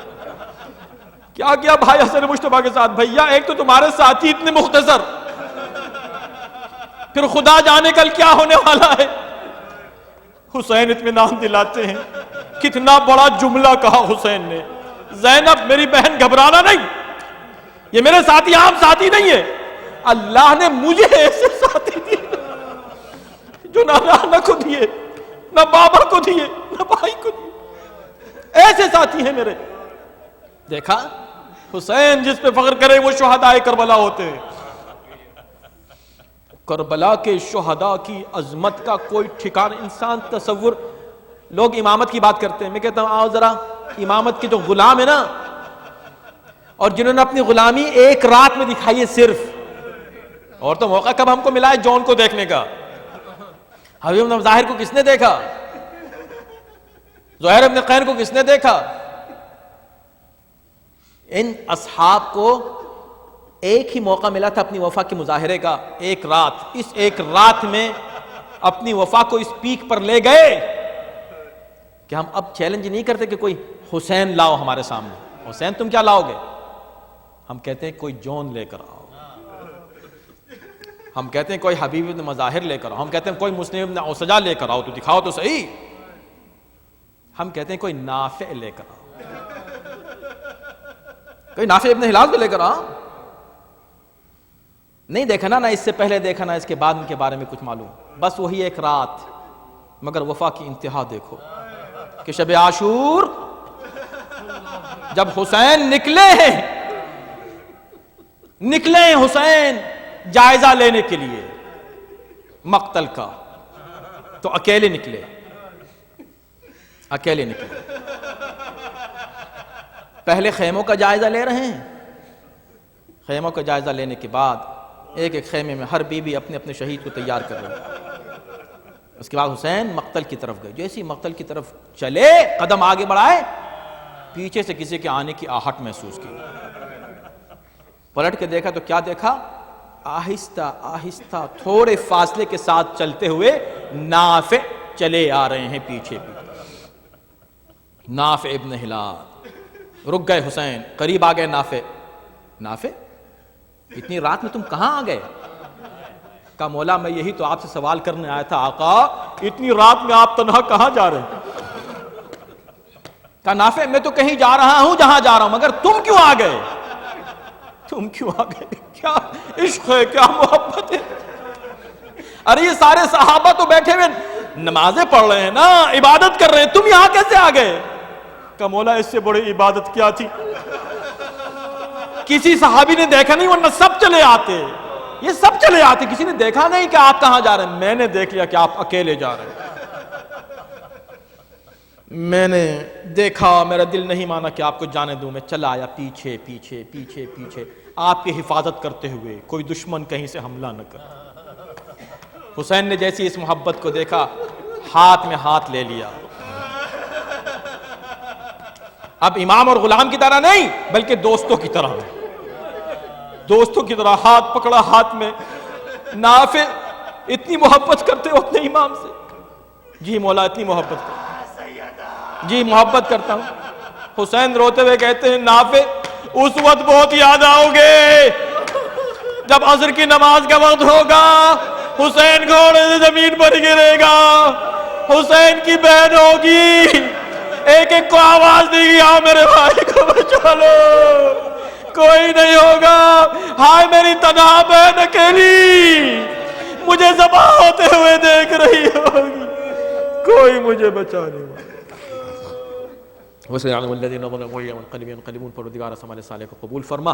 Speaker 2: کیا کیا بھائی حسن مجتبیٰ کے ساتھ. بھیا ایک تو تمہارے ساتھی اتنے مختصر، پھر خدا جانے کل کیا ہونے والا ہے. حسین اطمینان دلاتے ہیں. کتنا بڑا جملہ کہا حسین نے، زینب میری بہن گھبرانا نہیں، یہ میرے ساتھی عام ساتھی نہیں ہے، اللہ نے مجھے ایسے ساتھی دیے جو نہ نانا کو دیے، نہ بابا کو دیے، نہ بھائی کو دیے، ایسے ساتھی ہیں میرے. دیکھا حسین جس پہ فخر کرے وہ شہداء کربلا ہوتے ہیں. کربلا کے شہداء کی عظمت کا کوئی ٹھکانہ انسان تصور. لوگ امامت کی بات کرتے ہیں، میں کہتا ہوں آؤ ذرا امامت کے جو غلام ہے نا، اور جنہوں نے اپنی غلامی ایک رات میں دکھائی ہے صرف، اور تو موقع کب ہم کو ملا ہے جون کو دیکھنے کا. حبیب بن ظاہر کو کس نے دیکھا؟ زہیر بن قین کو کس نے دیکھا؟ ان اصحاب کو ایک ہی موقع ملا تھا اپنی وفا کے مظاہرے کا، ایک رات. اس ایک رات میں اپنی وفا کو اس پیک پر لے گئے کہ ہم اب چیلنج نہیں کرتے کہ کوئی حسین لاؤ ہمارے سامنے. حسین تم کیا لاؤ گے؟ ہم کہتے ہیں کوئی جون لے کر آؤ. ہم کہتے ہیں کوئی حبیب بن مظاہر لے کر آؤ. ہم کہتے ہیں کوئی مسلم بن اوسجا لے کر آؤ، تو دکھاؤ تو صحیح. ہم کہتے ہیں کوئی نافع لے کر آؤ، کوئی نافع ابن ہلال کو لے کر آؤ. نہیں دیکھا نا، نہ اس سے پہلے دیکھا نہ اس کے بعد ان کے بارے میں کچھ معلوم، بس وہی ایک رات. مگر وفا کی انتہا دیکھو کہ شب عاشور جب حسین نکلے ہیں حسین جائزہ لینے کے لیے مقتل کا، تو اکیلے نکلے. پہلے خیموں کا جائزہ لے رہے ہیں. خیموں کا جائزہ لینے کے بعد ایک ایک خیمے میں ہر بیوی اپنے اپنے شہید کو تیار کر رہے ہیں. اس کے بعد حسین مقتل کی طرف گئے. جیسے مقتل کی طرف چلے، قدم آگے بڑھائے، پیچھے سے کسی کے آنے کی آہٹ محسوس کی. پلٹ کے دیکھا تو کیا دیکھا؟ آہستہ آہستہ تھوڑے فاصلے کے ساتھ چلتے ہوئے نافع چلے آ رہے ہیں پیچھے. نافع ابن ہلال. رک گئے حسین، قریب آ گئے. نافع اتنی رات میں تم کہاں آ گئے؟ کہا مولا میں یہی تو آپ سے سوال کرنے آیا تھا آقا، اتنی رات میں آپ تنہا کہاں جا رہے ہیں؟ کہا نافع میں تو کہیں جا رہا ہوں جہاں جا رہا ہوں، مگر تم کیوں آ گئے؟ کیا عشق ہے، کیا محبت ہے. ارے یہ سارے صحابہ تو بیٹھے ہوئے نمازیں پڑھ رہے ہیں نا، عبادت کر رہے ہیں، تم یہاں کیسے آ گئے؟ کہا مولا اس سے بڑی عبادت کیا تھی؟ کسی صحابی نے دیکھا نہیں، ورنہ سب چلے آتے. یہ سب چلے آتے، کسی نے دیکھا نہیں کہ آپ کہاں جا رہے ہیں. میں نے دیکھ لیا کہ آپ اکیلے جا رہے ہیں. میں نے دیکھا، میرا دل نہیں مانا کہ آپ کو جانے دوں. میں چلا آیا پیچھے پیچھے پیچھے پیچھے، آپ کی حفاظت کرتے ہوئے کوئی دشمن کہیں سے حملہ نہ کرے. حسین نے جیسی اس محبت کو دیکھا، ہاتھ میں ہاتھ لے لیا. اب امام اور غلام کی طرح نہیں، بلکہ دوستوں کی طرح. دوستوں کی طرح ہاتھ پکڑا ہاتھ میں. نافع اتنی محبت کرتے ہو اپنے امام سے؟ جی مولا اتنی محبت کرتا، جی محبت کرتا ہوں. حسین روتے ہوئے کہتے ہیں نافع اس وقت بہت یاد آؤ گے جب عصر کی نماز کا وقت ہوگا، حسین گھوڑے سے زمین پر گرے گا، حسین کی بہن ہوگی، ایک ایک کو آواز دے گی آؤ میرے بھائی کو بچا لو، کوئی نہیں ہوگا. ہائے میری تنہا بہن اکیلی مجھے ذبح ہوتے ہوئے دیکھ رہی ہوگی، کوئی مجھے بچا نہیں ہوگا. وَسَيَعْلَمُ الَّذِينَ ظَلَمُوا أَيَّ مُنْقَلِبٍ يَنْقَلِبُونَ. پروردگار ہمارے صالح کو قبول فرما.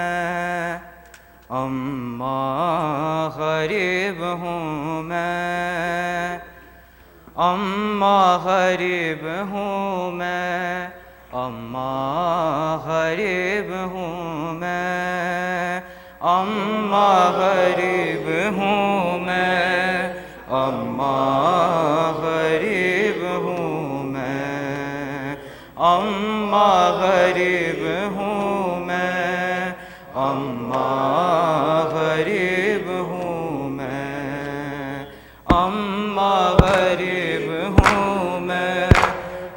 Speaker 4: غریب ہوں میں، اماں غریب ہوں میں، اماں غریب ہوں میں، اماں غریب ہوں میں، اماں غریب ہوں میں، اماں غریب ہوں میں، اماں غریب ہوں میں، اماں غریب ہوں میں،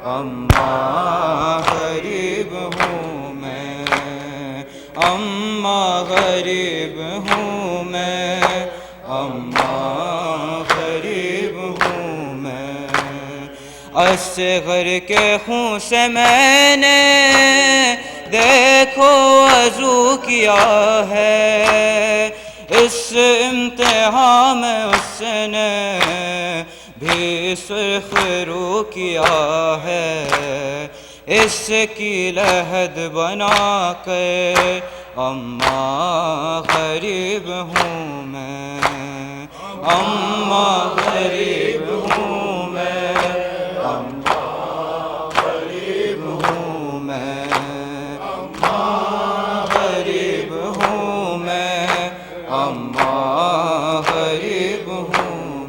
Speaker 4: اماں غریب ہوں میں، اماں غریب ہوں میں، اماں غریب ہوں میں۔ اصغر کے خون سے میں نے دیکھو وضو کیا ہے، اس امتحان میں اس نے بھی سرخ رو کیا ہے، اس کی لحد بنا کے اماں غریب ہوں میں، اماں غریب ہوں میں، اماں غریب ہوں میں، اماں غریب ہوں میں، اماں غریب ہوں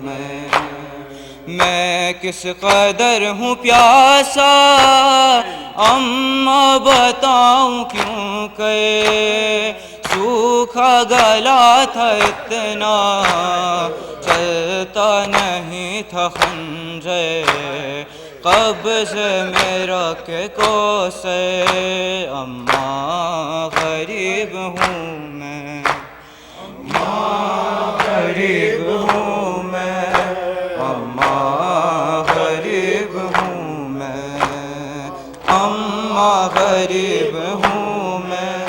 Speaker 4: میں کس قدر ہوں پیاسا اماں بتاؤں کیوں کہ سوکھا گلا تھا اتنا چلتا نہیں تھا خنجر قبض میرا کہ کوسے اماں غریب ہوں میں، اماں غریب ہوں میں، اماں غریب ہوں میں، اماں غریب ہوں میں،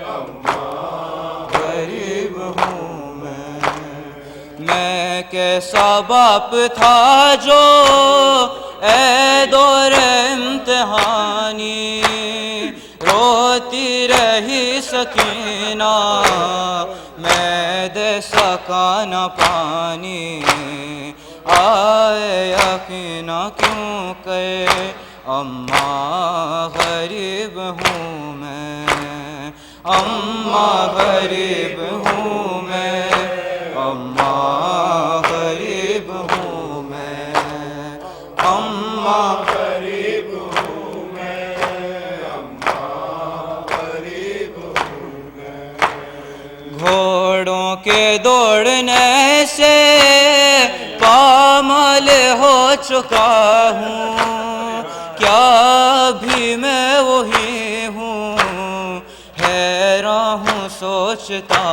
Speaker 4: اماں غریب ہوں میں کیسا باپ تھا جو اے دور امتحانی روتی رہی سکینہ میں دے سکا نہ پانی آئے یقینہ کیونکہ اماں غریب ہوں میں، اماں غریب ہوں میں، اماں غریب ہوں میں، اماں غریب ہوں میں، اماں غریب ہوں میں۔ گھوڑوں کے دوڑنے سے پامال ہو چکا ہوں، کیا بھی میں وہی ہوں، حیران ہوں سوچتا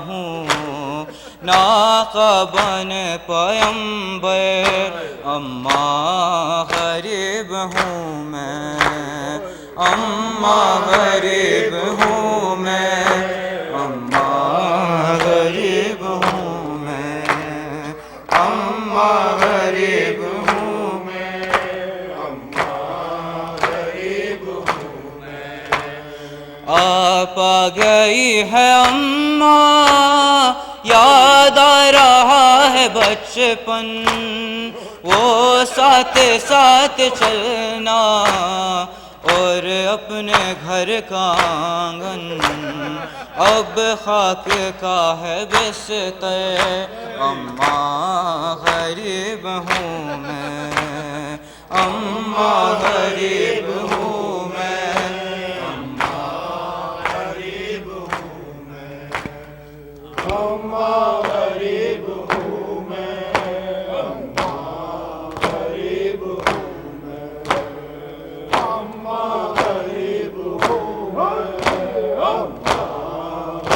Speaker 4: ہوں ناقہ بن پیمبر اماں غریب ہوں میں، اماں غریب ہوں میں، اماں غریب ہوں میں، اماں غریب ہوں میں، اماں غریب ہوں میں۔ آپ آ گئی ہے اماں یاد آ رہا ہے بچپن وہ ساتھ ساتھ چلنا اور اپنے گھر کا آنگن اب خاک کا ہے بستر اماں غریب ہوں میں، اماں غریب ہوں میں، اماں غریب ہوں میں، اماں غریب ہوں میں، اماں غریب ہوں میں، اماں غریب ہوں میں، اماں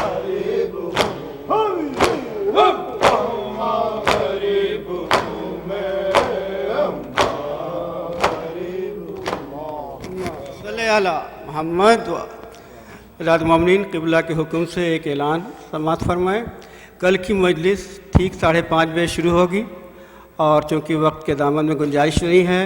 Speaker 4: غریب ہوں میں، اماں غریب ہوں میں، اماں غریب ہوں میں۔
Speaker 1: صلی علی محمد رات مومنین قبلہ کے حکم سے ایک اعلان سماعت فرمائیں۔ کل کی مجلس ٹھیک 5:30 بجے شروع ہوگی اور چونکہ وقت کے دامن میں گنجائش نہیں ہے